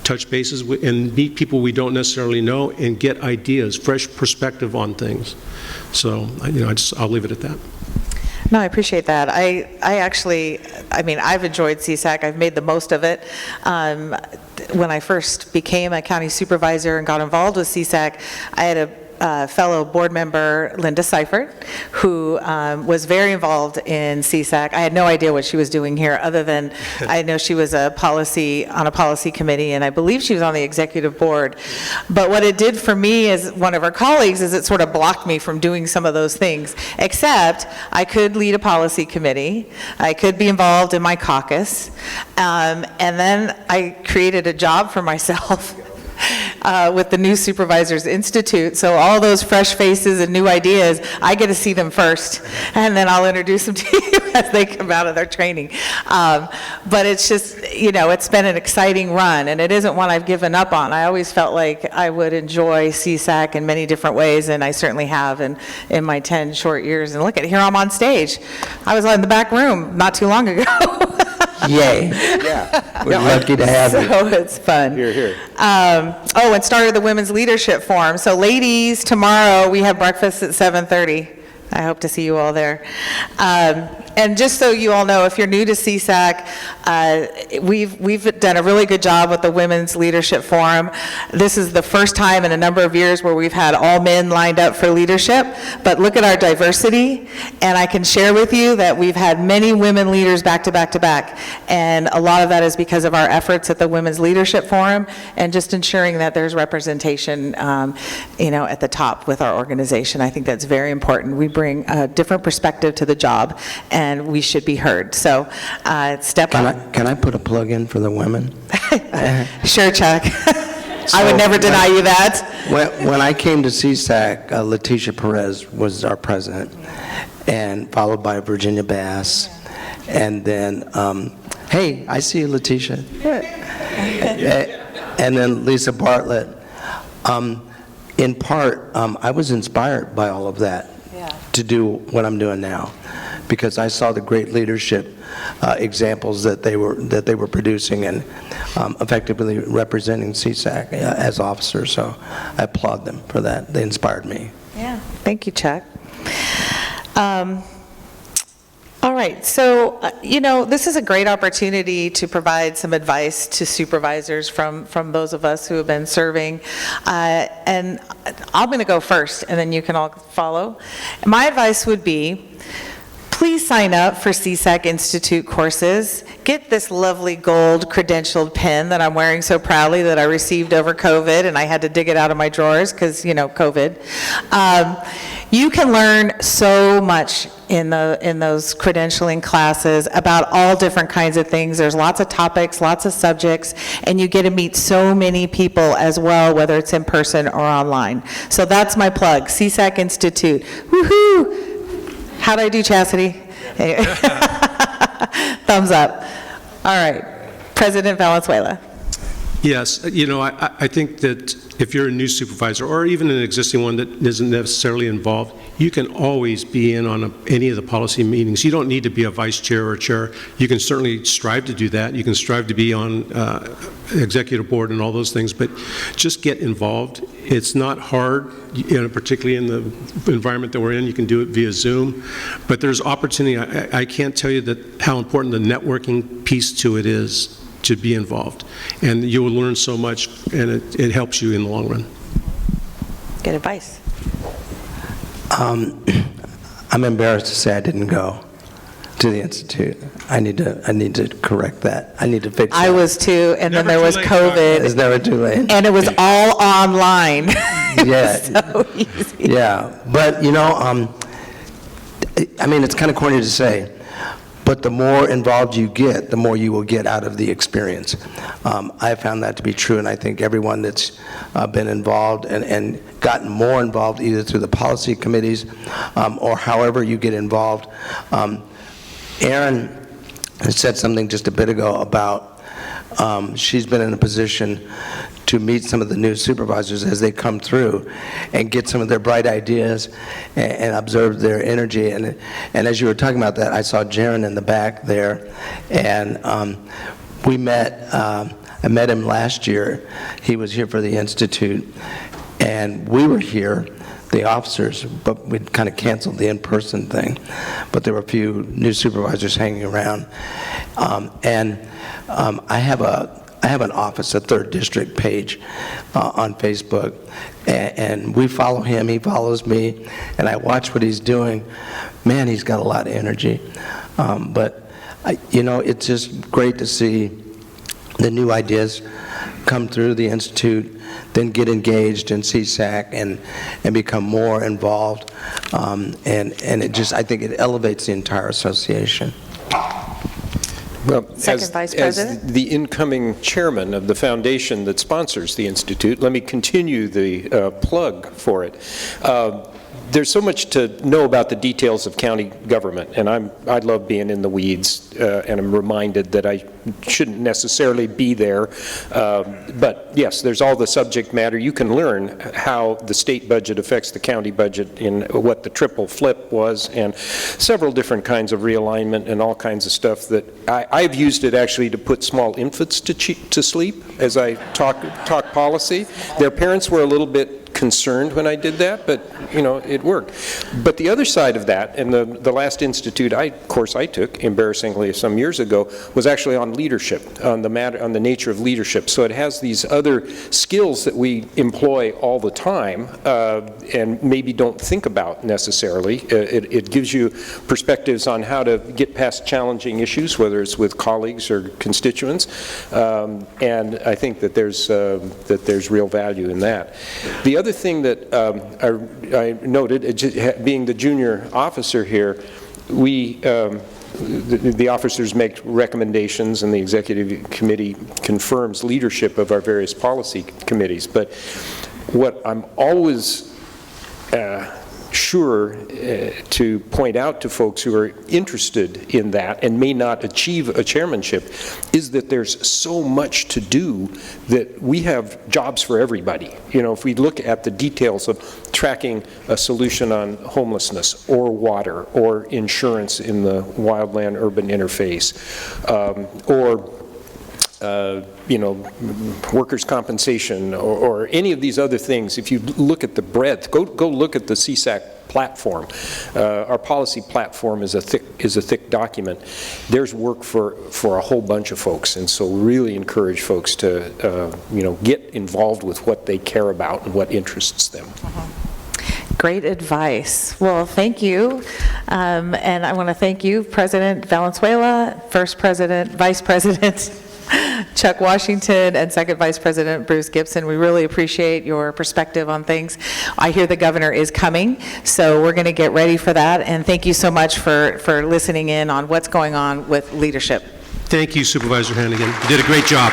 touch bases with, and meet people we don't necessarily know and get ideas, fresh perspective on things. So, you know, I'll leave it at that. No, I appreciate that. I mean, I've enjoyed CSAC. I've made the most of it. When I first became a county supervisor and got involved with CSAC, I had a fellow board member, Linda Seifert, who was very involved in CSAC. I had no idea what she was doing here, other than I know she was on a policy committee, and I believe she was on the executive board. But what it did for me as one of her colleagues is it sort of blocked me from doing some of those things, except I could lead a policy committee, I could be involved in my caucus, and then I created a job for myself with the New Supervisors Institute. So all those fresh faces and new ideas, I get to see them first, and then I'll introduce them to you as they come out of their training. But it's just, you know, it's been an exciting run, and it isn't one I've given up on. I always felt like I would enjoy CSAC in many different ways, and I certainly have in my 10 short years. And look at here, I'm on stage. I was in the back room not too long ago. Yay. Yeah. We're lucky to have you. So it's fun. Here, here. And started the Women's Leadership Forum. So ladies, tomorrow we have breakfast at 7:30. I hope to see you all there. And just so you all know, if you're new to CSAC, we've done a really good job with the Women's Leadership Forum. This is the first time in a number of years where we've had all men lined up for leadership, but look at our diversity, and I can share with you that we've had many women leaders back to back to back, and a lot of that is because of our efforts at the Women's Leadership Forum and just ensuring that there's representation, you know, at the top with our organization. I think that's very important. We bring a different perspective to the job, and we should be heard. So step up. Can I put a plug in for the women? Sure, Chuck. I would never deny you that. When I came to CSAC, Leticia Perez was our president, and followed by Virginia Bass, and then, hey, I see you, Leticia. And then Lisa Bartlett. In part, I was inspired by all of that to do what I'm doing now, because I saw the great leadership examples that they were producing and effectively representing CSAC as officers. So I applaud them for that. They inspired me. Yeah, thank you, Chuck. All right, so, you know, this is a great opportunity to provide some advice to supervisors from those of us who have been serving. And I'm going to go first, and then you can all follow. My advice would be, please sign up for CSAC Institute courses. Get this lovely gold credentialed pen that I'm wearing so proudly that I received over COVID, and I had to dig it out of my drawers because, you know, COVID. You can learn so much in those credentialing classes about all different kinds of things. There's lots of topics, lots of subjects, and you get to meet so many people as well, whether it's in person or online. So that's my plug, CSAC Institute. Woohoo! How'd I do, Chastity? Thumbs up. All right, President Valenzuela. Yes, I think that if you're a new supervisor or even an existing one that isn't necessarily involved, you can always be in on any of the policy meetings. You don't need to be a vice chair or a chair. You can certainly strive to do that. You can strive to be on executive board and all those things, but just get involved. It's not hard, particularly in the environment that we're in. You can do it via Zoom, but there's opportunity. I can't tell you how important the networking piece to it is, to be involved, and you will learn so much, and it helps you in the long run. Good advice. I'm embarrassed to say I didn't go to the Institute. I need to correct that. I need to fix that. I was too, and then there was COVID. It's never too late. And it was all online. Yeah. So easy. Yeah, but it's kind of corny to say, but the more involved you get, the more you will get out of the experience. I found that to be true, and I think everyone that's been involved and gotten more involved either through the policy committees or however you get involved. Erin said something just a bit ago about she's been in a position to meet some of the new supervisors as they come through and get some of their bright ideas and observe their energy. And as you were talking about that, I saw Jaron in the back there, and we met. I met him last year. He was here for the Institute, and we were here, the officers, but we'd kind of canceled the in-person thing. But there were a few new supervisors hanging around. I have an office, a 3rd District page on Facebook, and we follow him, he follows me, and I watch what he's doing. Man, he's got a lot of energy. It's just great to see the new ideas come through the Institute, then get engaged in CSAC and become more involved. And I think it elevates the entire association. Well, Second Vice President. As the incoming chairman of the foundation that sponsors the Institute, let me continue the plug for it. There's so much to know about the details of county government, and I love being in the weeds, and I'm reminded that I shouldn't necessarily be there. But yes, there's all the subject matter. You can learn how the state budget affects the county budget, in what the triple flip was, and several different kinds of realignment and all kinds of stuff that I've used it actually to put small infants to sleep as I talk policy. Their parents were a little bit concerned when I did that, but it worked. But the other side of that, and the last institute course I took, embarrassingly some years ago, was actually on leadership, on the nature of leadership. So it has these other skills that we employ all the time and maybe don't think about necessarily. It gives you perspectives on how to get past challenging issues, whether it's with colleagues or constituents, and I think that there's real value in that. The other thing that I noted, being the junior officer here, the officers make recommendations and the executive committee confirms leadership of our various policy committees. But what I'm always sure to point out to folks who are interested in that and may not achieve a chairmanship is that there's so much to do that we have jobs for everybody. If we look at the details of tracking a solution on homelessness or water or insurance in the wildland-urban interface, or workers' compensation or any of these other things, if you look at the breadth, go look at the CSAC platform. Our policy platform is a thick document. There's work for a whole bunch of folks, and so really encourage folks to get involved with what they care about and what interests them. Great advice. Well, thank you. And I want to thank you, President Valenzuela, First President, Vice President Chuck Washington and Second Vice President Bruce Gibson. We really appreciate your perspective on things. I hear the governor is coming, so we're going to get ready for that. And thank you so much for listening in on what's going on with leadership. Thank you, Supervisor Hannigan. You did a great job.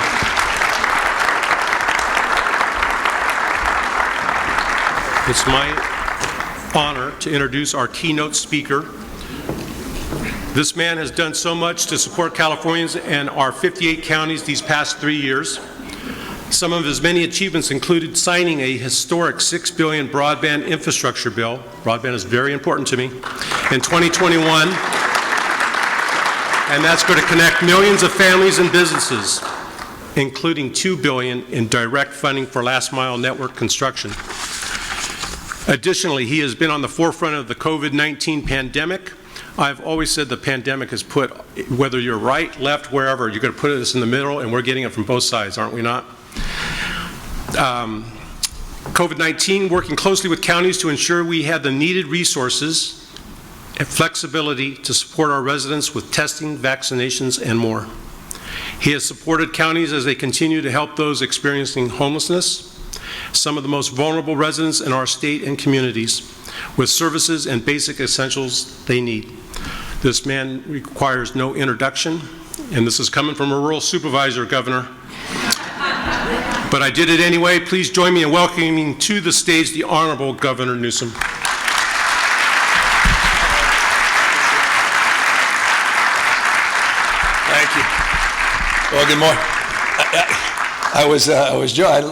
It's my honor to introduce our keynote speaker. This man has done so much to support Californians and our 58 counties these past 3 years. Some of his many achievements included signing a historic $6 billion broadband infrastructure bill. Broadband is very important to me. In 2021, and that's going to connect millions of families and businesses, including $2 billion in direct funding for last mile network construction. Additionally, he has been on the forefront of the COVID-19 pandemic. I've always said the pandemic has put, whether you're right, left, wherever, you're going to put us in the middle, and we're getting it from both sides, aren't we not? COVID-19, working closely with counties to ensure we had the needed resources and flexibility to support our residents with testing, vaccinations, and more. He has supported counties as they continue to help those experiencing homelessness, some of the most vulnerable residents in our state and communities, with services and basic essentials they need. This man requires no introduction, and this is coming from a rural supervisor, Governor. But I did it anyway. Please join me in welcoming to the stage the Honorable Governor Newsom. Thank you. Well, good morning. I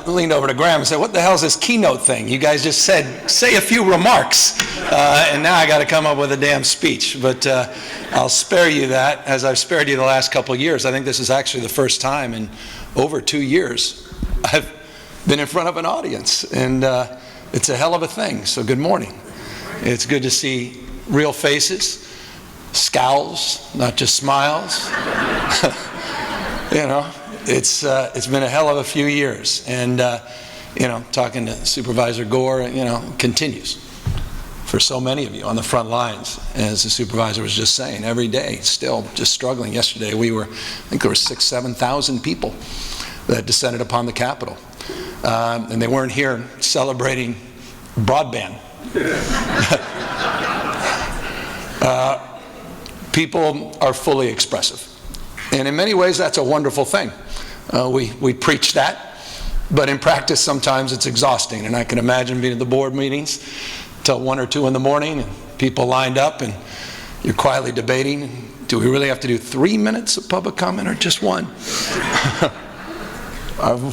leaned over to Graham and said, what the hell is this keynote thing? You guys just said, say a few remarks, and now I got to come up with a damn speech. But I'll spare you that, as I've spared you the last couple of years. I think this is actually the first time in over 2 years I've been in front of an audience, and it's a hell of a thing. So good morning. It's good to see real faces, scowls, not just smiles. You know, it's been a hell of a few years, and you know, talking to Supervisor Gore, you know, continues for so many of you on the front lines, as the supervisor was just saying, every day still just struggling. Yesterday we were, I think there were 6,000 to 7,000 people that descended upon the Capitol, and they weren't here celebrating broadband. People are fully expressive, and in many ways that's a wonderful thing. We preach that, but in practice sometimes it's exhausting, and I can imagine being at the board meetings till 1 or 2 in the morning and people lined up and you're quietly debating, do we really have to do 3 minutes of public comment or just 1?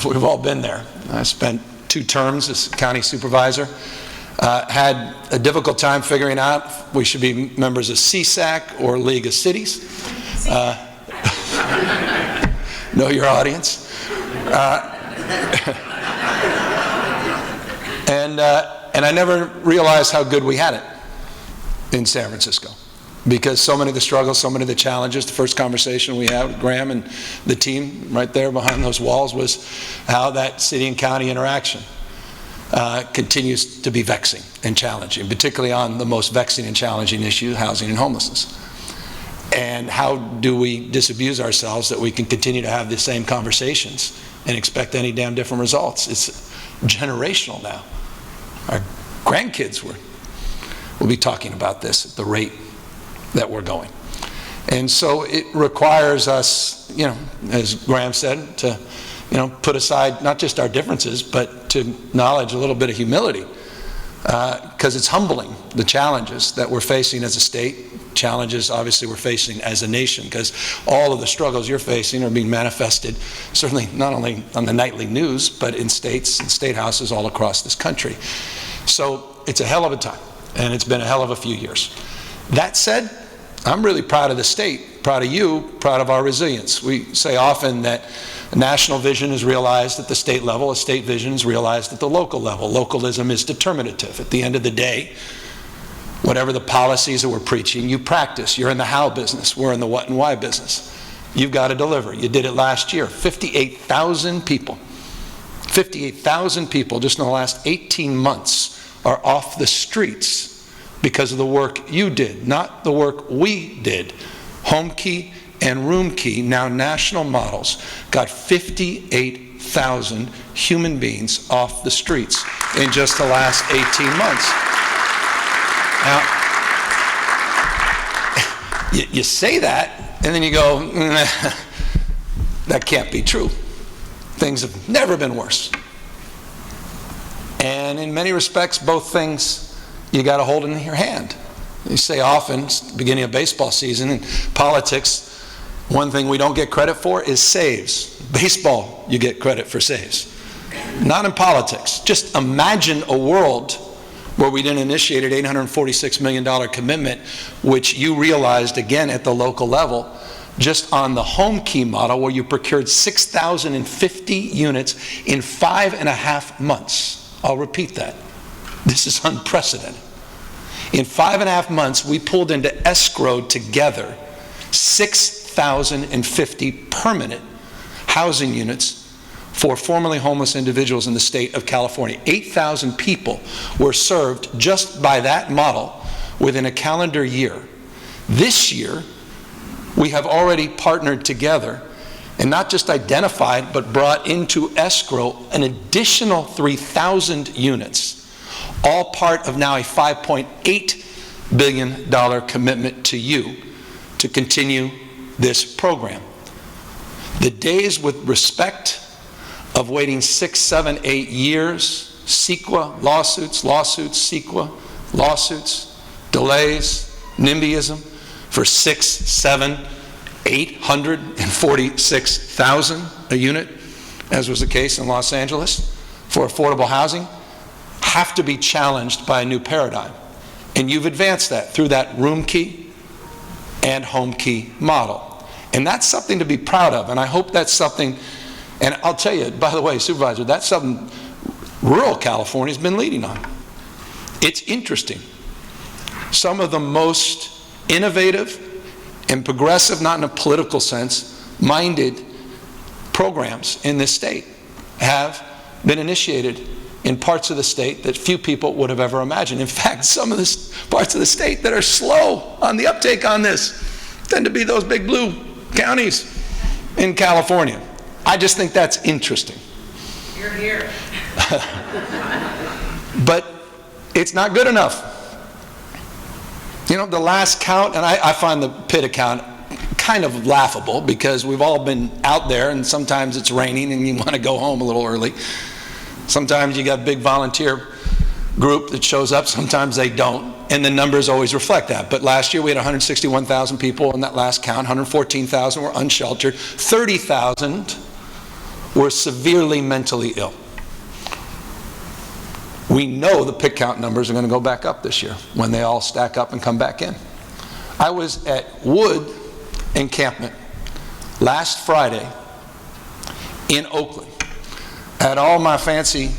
We've all been there. I spent 2 terms as county supervisor. Had a difficult time figuring out if we should be members of CSAC or League of Cities. Know your audience. And I never realized how good we had it in San Francisco, because so many of the struggles, so many of the challenges. The first conversation we had with Graham and the team right there behind those walls was how that city and county interaction continues to be vexing and challenging, particularly on the most vexing and challenging issue, housing and homelessness. And how do we disabuse ourselves that we can continue to have the same conversations and expect any damn different results? It's generational now. Our grandkids will be talking about this at the rate that we're going. And so it requires us, you know, as Graham said, to, you know, put aside not just our differences, but to acknowledge a little bit of humility, because it's humbling, the challenges that we're facing as a state, challenges obviously we're facing as a nation, because all of the struggles you're facing are being manifested certainly not only on the nightly news, but in states and state houses all across this country. So it's a hell of a time, and it's been a hell of a few years. That said, I'm really proud of the state, proud of you, proud of our resilience. We say often that a national vision is realized at the state level, a state vision is realized at the local level. Localism is determinative. At the end of the day, whatever the policies that we're preaching, you practice. You're in the how business. We're in the what and why business. You've got to deliver. You did it last year. 58,000 people. 58,000 people just in the last 18 months are off the streets because of the work you did, not the work we did. Home key, and room key, now national models, got 58,000 human beings off the streets in just the last 18 months. Now, you say that, and then you go, that can't be true. Things have never been worse. And in many respects, both things you got to hold in your hand. You say often, it's the beginning of baseball season, in politics, one thing we don't get credit for is saves. Baseball, you get credit for saves. Not in politics. Just imagine a world where we didn't initiate an $846 million commitment, which you realized again at the local level, just on the home key model, where you procured 6,050 units in 5.5 months. I'll repeat that. This is unprecedented. In 5.5 months, we pulled into escrow together 6,050 permanent housing units for formerly homeless individuals in the state of California. 8,000 people were served just by that model within a calendar year. This year, we have already partnered together and not just identified, but brought into escrow an additional 3,000 units, all part of now a $5.8 billion commitment to you to continue this program. The days with respect of waiting 6, 7, 8 years, CEQA, lawsuits, CEQA, lawsuits, delays, NIMBYism for 6, 7, 846,000 a unit, as was the case in Los Angeles, for affordable housing, have to be challenged by a new paradigm. And you've advanced that through that room key and home key model. And that's something to be proud of, and I hope that's something, and I'll tell you, by the way, Supervisor, that's something rural California's been leading on. It's interesting. Some of the most innovative and progressive, not in a political sense, minded programs in this state have been initiated in parts of the state that few people would have ever imagined. In fact, some of the parts of the state that are slow on the uptake on this tend to be those big blue counties in California. I just think that's interesting. You're here. But it's not good enough. You know, the last count, and I find the PIT account kind of laughable because we've all been out there and sometimes it's raining and you want to go home a little early. Sometimes you got a big volunteer group that shows up, sometimes they don't, and the numbers always reflect that. But last year we had 161,000 people in that last count, 114,000 were unsheltered, 30,000 were severely mentally ill. We know the PIT count numbers are going to go back up this year when they all stack up and come back in. I was at Wood Encampment last Friday in Oakland. I had all my fancy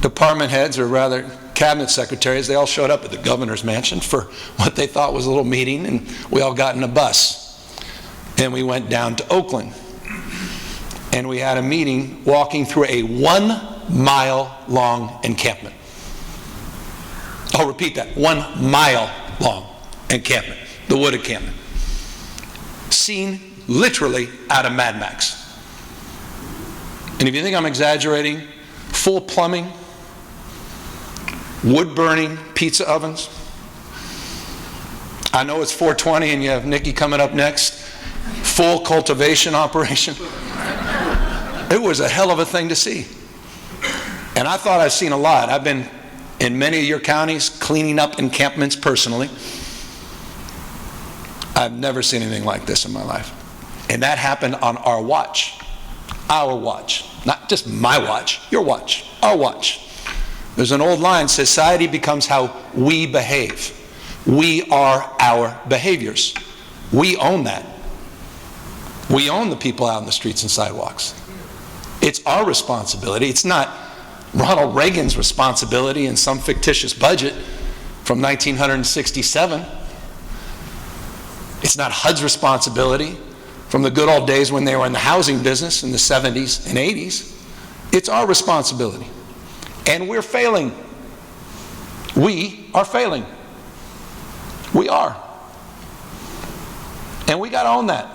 department heads, or rather cabinet secretaries, they all showed up at the governor's mansion for what they thought was a little meeting, and we all got in a bus and we went down to Oakland. And we had a meeting walking through a 1-mile-long encampment. I'll repeat that, 1-mile-long encampment, the Wood encampment. Seen literally out of Mad Max. And if you think I'm exaggerating, full plumbing, wood-burning pizza ovens. I know it's 420 and you have Nikki coming up next. Full cultivation operation. It was a hell of a thing to see. And I thought I've seen a lot. I've been in many of your counties cleaning up encampments personally. I've never seen anything like this in my life. And that happened on our watch. Our watch. Not just my watch, your watch, our watch. There's an old line, society becomes how we behave. We are our behaviors. We own that. We own the people out in the streets and sidewalks. It's our responsibility. It's not Ronald Reagan's responsibility in some fictitious budget from 1967. It's not HUD's responsibility from the good old days when they were in the housing business in the 70s and 80s. It's our responsibility. And we're failing. We are failing. We are. And we got to own that.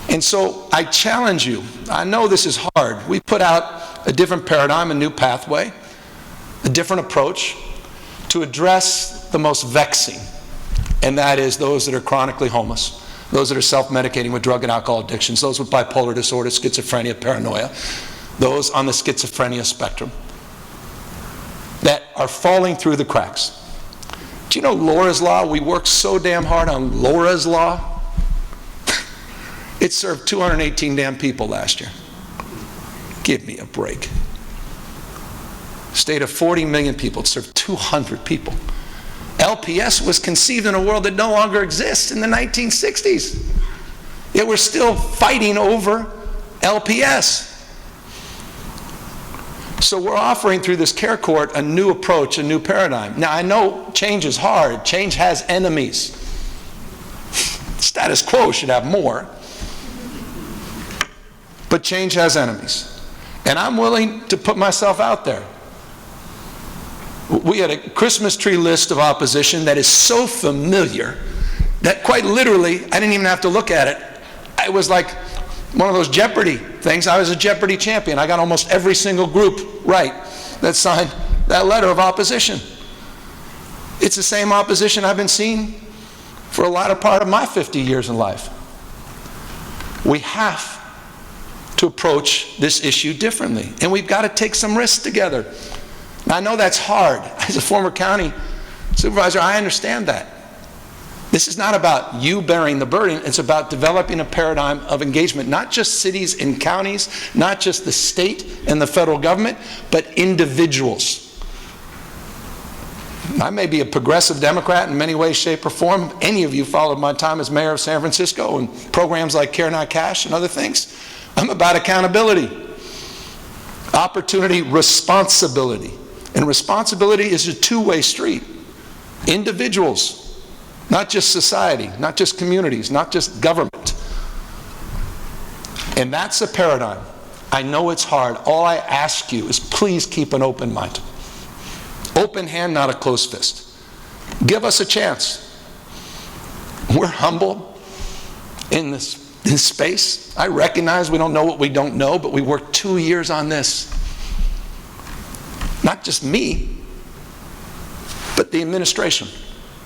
And so I challenge you. I know this is hard. We put out a different paradigm, a new pathway, a different approach to address the most vexing, and that is those that are chronically homeless, those that are self-medicating with drug and alcohol addictions, those with bipolar disorder, schizophrenia, paranoia, those on the schizophrenia spectrum that are falling through the cracks. Do you know Laura's Law? We worked so damn hard on Laura's Law. It served 218 damn people last year. Give me a break. State of 40 million people, it served 200 people. LPS was conceived in a world that no longer exists in the 1960s. Yet we're still fighting over LPS. So we're offering through this care court a new approach, a new paradigm. Now I know change is hard. Change has enemies. Status quo should have more. But change has enemies. And I'm willing to put myself out there. We had a Christmas tree list of opposition that is so familiar that quite literally, I didn't even have to look at it. It was like one of those Jeopardy things. I was a Jeopardy champion. I got almost every single group right that signed that letter of opposition. It's the same opposition I've been seeing for a lot of part of my 50 years in life. We have to approach this issue differently, and we've got to take some risks together. Now, I know that's hard. As a former county supervisor, I understand that. This is not about you bearing the burden. It's about developing a paradigm of engagement, not just cities and counties, not just the state and the federal government, but individuals. I may be a progressive Democrat in many ways, shape, or form. Any of you followed my time as mayor of San Francisco and programs like Care Not Cash and other things. I'm about accountability, opportunity, responsibility. And responsibility is a two-way street. Individuals, not just society, not just communities, not just government. And that's a paradigm. I know it's hard. All I ask you is please keep an open mind. Open hand, not a closed fist. Give us a chance. We're humble in this space. I recognize we don't know what we don't know, but we worked 2 years on this. Not just me, but the administration.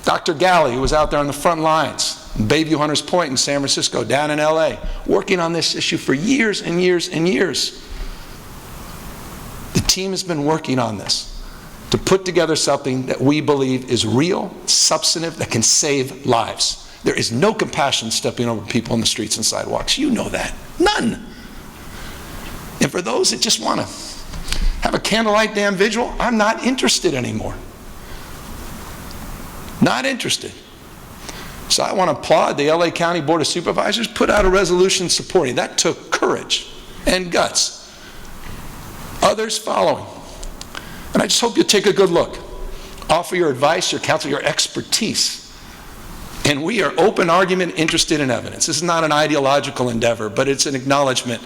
Dr. Galley, who was out there on the front lines, Bayview Hunters Point in San Francisco, down in LA, working on this issue for years and years and years. The team has been working on this to put together something that we believe is real, substantive, that can save lives. There is no compassion stepping over people on the streets and sidewalks. You know that. None. And for those that just want to have a candlelight damn vigil, I'm not interested anymore. Not interested. So I want to applaud the LA County Board of Supervisors, put out a resolution supporting. That took courage and guts. Others following. And I just hope you'll take a good look. Offer your advice, your counsel, your expertise. And we are open argument, interested in evidence. This is not an ideological endeavor, but it's an acknowledgement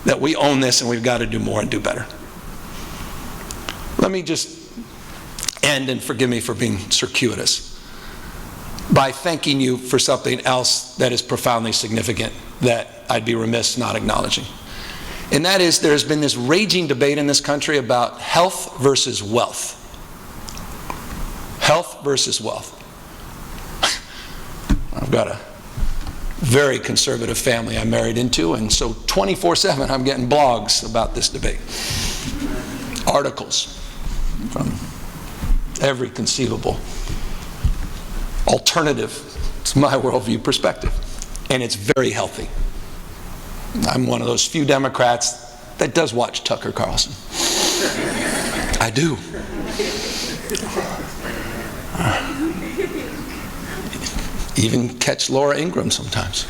that we own this and we've got to do more and do better. Let me just end, and forgive me for being circuitous, by thanking you for something else that is profoundly significant that I'd be remiss not acknowledging. And that is, there's been this raging debate in this country about health versus wealth. Health versus wealth. I've got a very conservative family I married into, and so 24/7 I'm getting blogs about this debate. Articles from every conceivable alternative to my worldview perspective. And it's very healthy. I'm one of those few Democrats that does watch Tucker Carlson. I do. Even catch Laura Ingraham sometimes.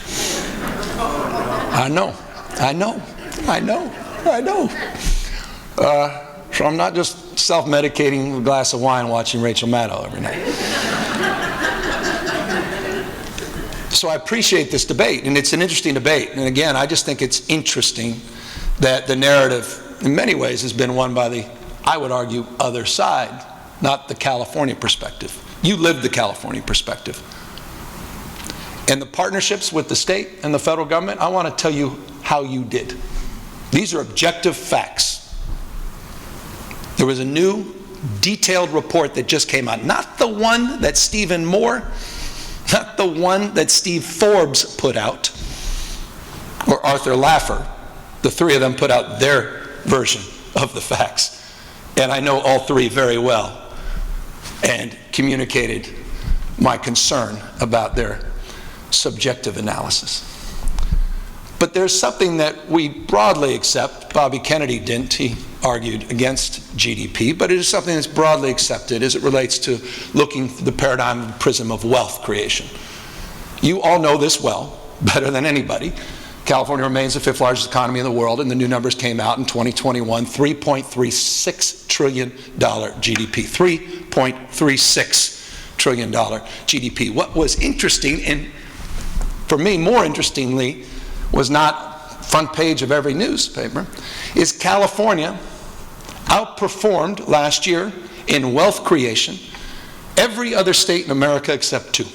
I know. So I'm not just self-medicating with a glass of wine watching Rachel Maddow every night. So I appreciate this debate, and it's an interesting debate. And again, I just think it's interesting that the narrative, in many ways, has been won by the, I would argue, other side, not the California perspective. You lived the California perspective. And the partnerships with the state and the federal government, I want to tell you how you did. These are objective facts. There was a new detailed report that just came out, not the one that Stephen Moore, not the one that Steve Forbes put out, or Arthur Laffer. The three of them put out their version of the facts. And I know all three very well and communicated my concern about their subjective analysis. But there's something that we broadly accept. Bobby Kennedy didn't. He argued against GDP, but it is something that's broadly accepted as it relates to looking through the paradigm and prism of wealth creation. You all know this well, better than anybody. California remains the 5th largest economy in the world, and the new numbers came out in 2021, $3.36 trillion GDP, $3.36 trillion GDP. What was interesting, and for me more interestingly, was not front page of every newspaper, is California outperformed last year in wealth creation every other state in America except 2.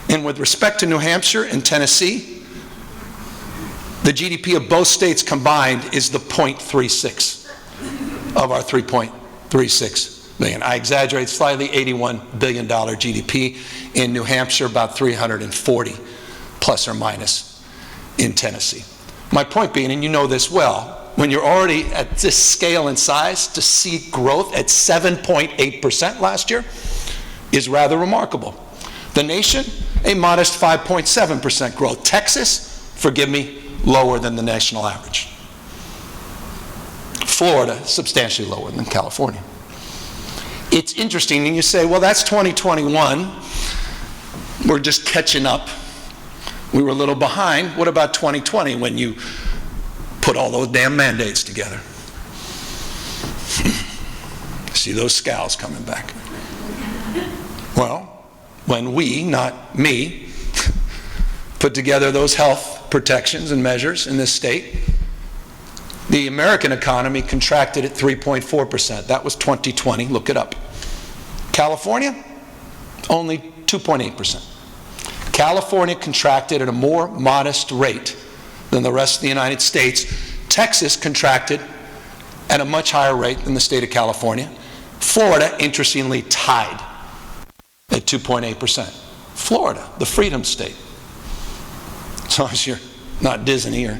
And with respect to New Hampshire and Tennessee, the GDP of both states combined is the 0.36 of our 3.36 billion. I exaggerate slightly, $81 billion GDP in New Hampshire, about 340 plus or minus in Tennessee. My point being, and you know this well, when you're already at this scale and size, to see growth at 7.8% last year is rather remarkable. The nation, a modest 5.7% growth. Texas, forgive me, lower than the national average. Florida, substantially lower than California. It's interesting, and you say, well, that's 2021. We're just catching up. We were a little behind. What about 2020 when you put all those damn mandates together? See those scowls coming back. Well, when we, not me, put together those health protections and measures in this state, the American economy contracted at 3.4%. That was 2020. Look it up. California, only 2.8%. California contracted at a more modest rate than the rest of the United States. Texas contracted at a much higher rate than the state of California. Florida, interestingly, tied at 2.8%. Florida, the freedom state. As long as you're not Disney or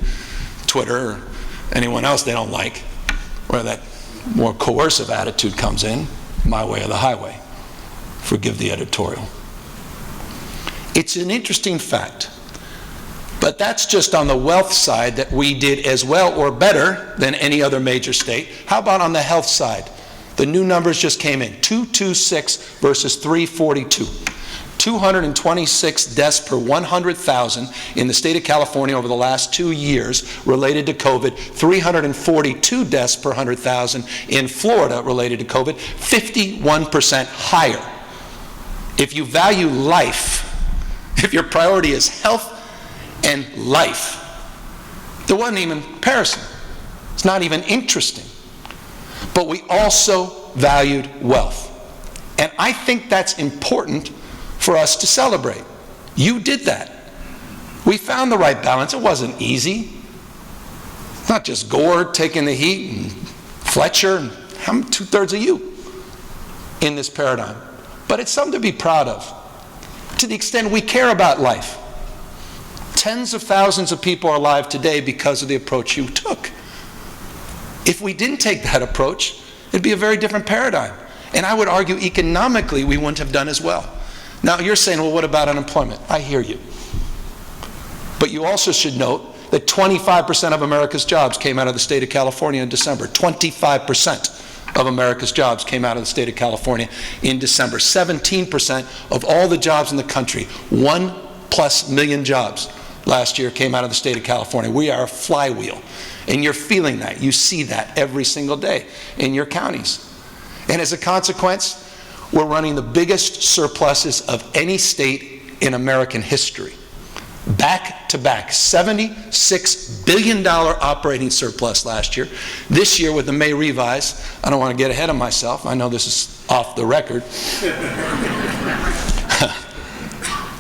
Twitter or anyone else they don't like, where that more coercive attitude comes in, my way or the highway. Forgive the editorial. It's an interesting fact, but that's just on the wealth side that we did as well or better than any other major state. How about on the health side? The new numbers just came in, 226 versus 342. 226 deaths per 100,000 in the state of California over the last 2 years related to COVID, 342 deaths per 100,000 in Florida related to COVID, 51% higher. If you value life, if your priority is health and life, there wasn't even comparison. It's not even interesting. But we also valued wealth. And I think that's important for us to celebrate. You did that. We found the right balance. It wasn't easy. Not just Gore taking the heat and Fletcher and 2/3 of you in this paradigm. But it's something to be proud of. To the extent we care about life. Tens of thousands of people are alive today because of the approach you took. If we didn't take that approach, it'd be a very different paradigm. And I would argue economically we wouldn't have done as well. Now you're saying, well, what about unemployment? I hear you. But you also should note that 25% of America's jobs came out of the state of California in December. 25% of America's jobs came out of the state of California in December. 17% of all the jobs in the country, 1+ million jobs last year came out of the state of California. We are a flywheel. And you're feeling that. You see that every single day in your counties. And as a consequence, we're running the biggest surpluses of any state in American history. Back to back, $76 billion operating surplus last year. This year with the May revise, I don't want to get ahead of myself. I know this is off the record.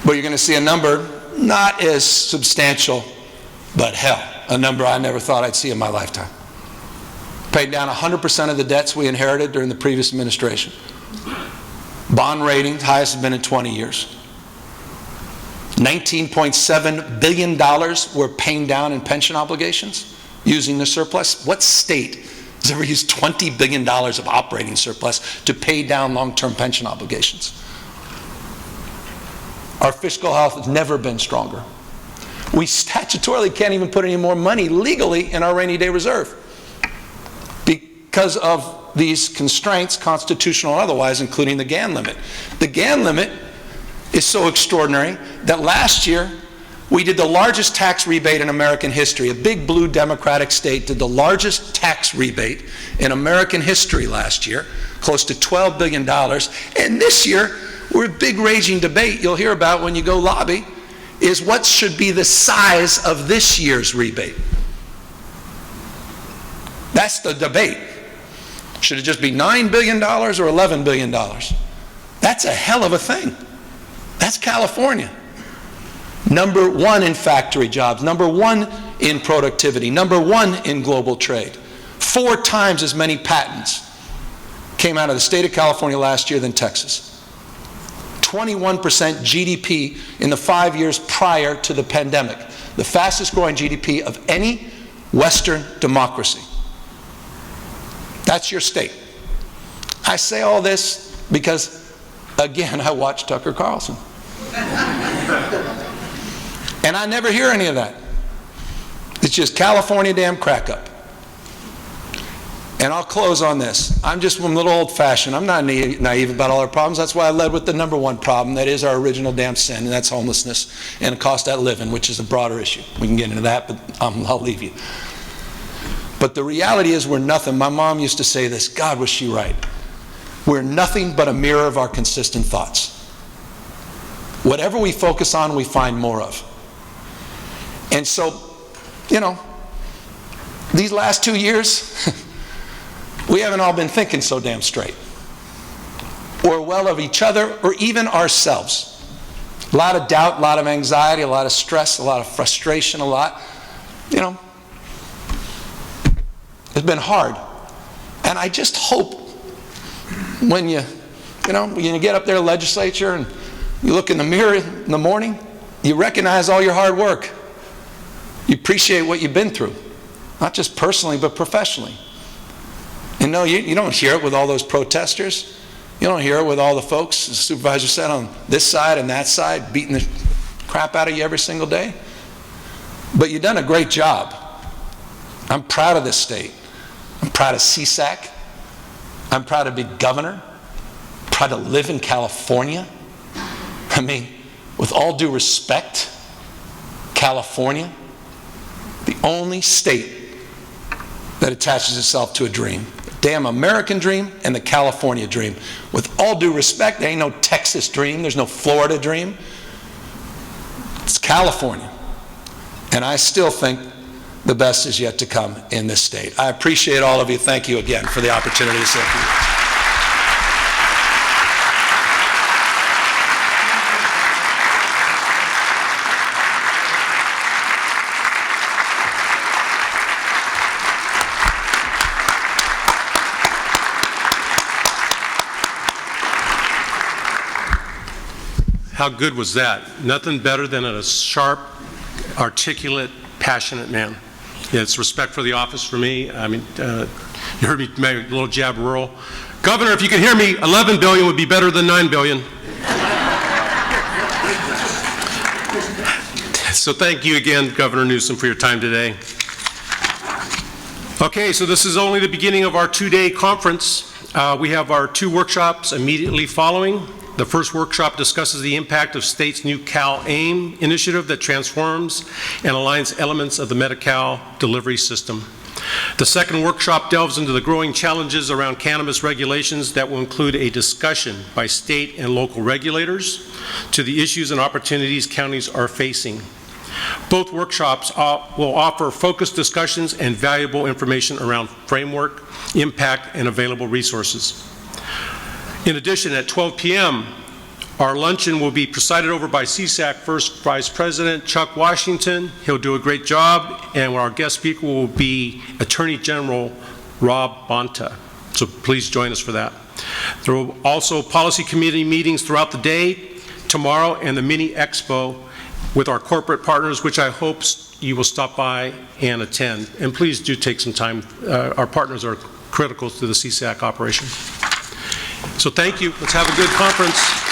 But you're going to see a number not as substantial, but hell, a number I never thought I'd see in my lifetime. Paid down 100% of the debts we inherited during the previous administration. Bond rating, highest has been in 20 years. $19.7 billion we're paying down in pension obligations using the surplus. What state has ever used $20 billion of operating surplus to pay down long-term pension obligations? Our fiscal health has never been stronger. We statutorily can't even put any more money legally in our rainy day reserve because of these constraints, constitutional and otherwise, including the GAN limit. The GAN limit is so extraordinary that last year we did the largest tax rebate in American history. A big blue Democratic state did the largest tax rebate in American history last year, close to $12 billion. And this year, we're a big raging debate you'll hear about when you go lobby, is what should be the size of this year's rebate. That's the debate. Should it just be $9 billion or $11 billion? That's a hell of a thing. That's California. Number one in factory jobs, number one in productivity, number one in global trade. 4 times as many patents came out of the state of California last year than Texas. 21% GDP in the 5 years prior to the pandemic. The fastest growing GDP of any Western democracy. That's your state. I say all this because, again, I watch Tucker Carlson. And I never hear any of that. It's just California damn crack up. And I'll close on this. I'm a little old-fashioned. I'm not naive about all our problems. That's why I led with the number one problem. That is our original damn sin, and that's homelessness and the cost of living, which is a broader issue. We can get into that, but I'll leave you. But the reality is we're nothing. My mom used to say this. God, was she right. We're nothing but a mirror of our consistent thoughts. Whatever we focus on, we find more of. And so, these last 2 years, we haven't all been thinking so damn straight, or well of each other, or even ourselves. A lot of doubt, a lot of anxiety, a lot of stress, a lot of frustration, it's been hard. And I just hope when you get up there, legislature, and you look in the mirror in the morning, you recognize all your hard work. You appreciate what you've been through, not just personally, but professionally. And no, you don't hear it with all those protesters. You don't hear it with all the folks, the supervisor said, on this side and that side, beating the crap out of you every single day. But you've done a great job. I'm proud of this state. I'm proud of CSAC. I'm proud to be governor. I'm proud to live in California. I mean, with all due respect, California, the only state that attaches itself to a dream. The damn American dream and the California dream. With all due respect, there ain't no Texas dream. There's no Florida dream. It's California. And I still think the best is yet to come in this state. I appreciate all of you. Thank you again for the opportunity to serve you. How good was that? Nothing better than a sharp, articulate, passionate man. It's respect for the office for me. I mean, you heard me make a little jab rural. Governor, if you can hear me, 11 billion would be better than 9 billion. So thank you again, Governor Newsom, for your time today. Okay, so this is only the beginning of our 2-day conference. We have our 2 workshops immediately following. The first workshop discusses the impact of state's new Cal-AIM initiative that transforms and aligns elements of the Medi-Cal delivery system. The second workshop delves into the growing challenges around cannabis regulations that will include a discussion by state and local regulators to the issues and opportunities counties are facing. Both workshops will offer focused discussions and valuable information around framework, impact, and available resources. In addition, at 12 p.m., Our luncheon will be presided over by CSAC First Vice President Chuck Washington. He'll do a great job, and our guest speaker will be Attorney General Rob Bonta. So please join us for that. There will also policy committee meetings throughout the day, tomorrow, and the mini expo with our corporate partners, which I hope you will stop by and attend. And please do take some time. Our partners are critical to the CSAC operation. So thank you. Let's have a good conference.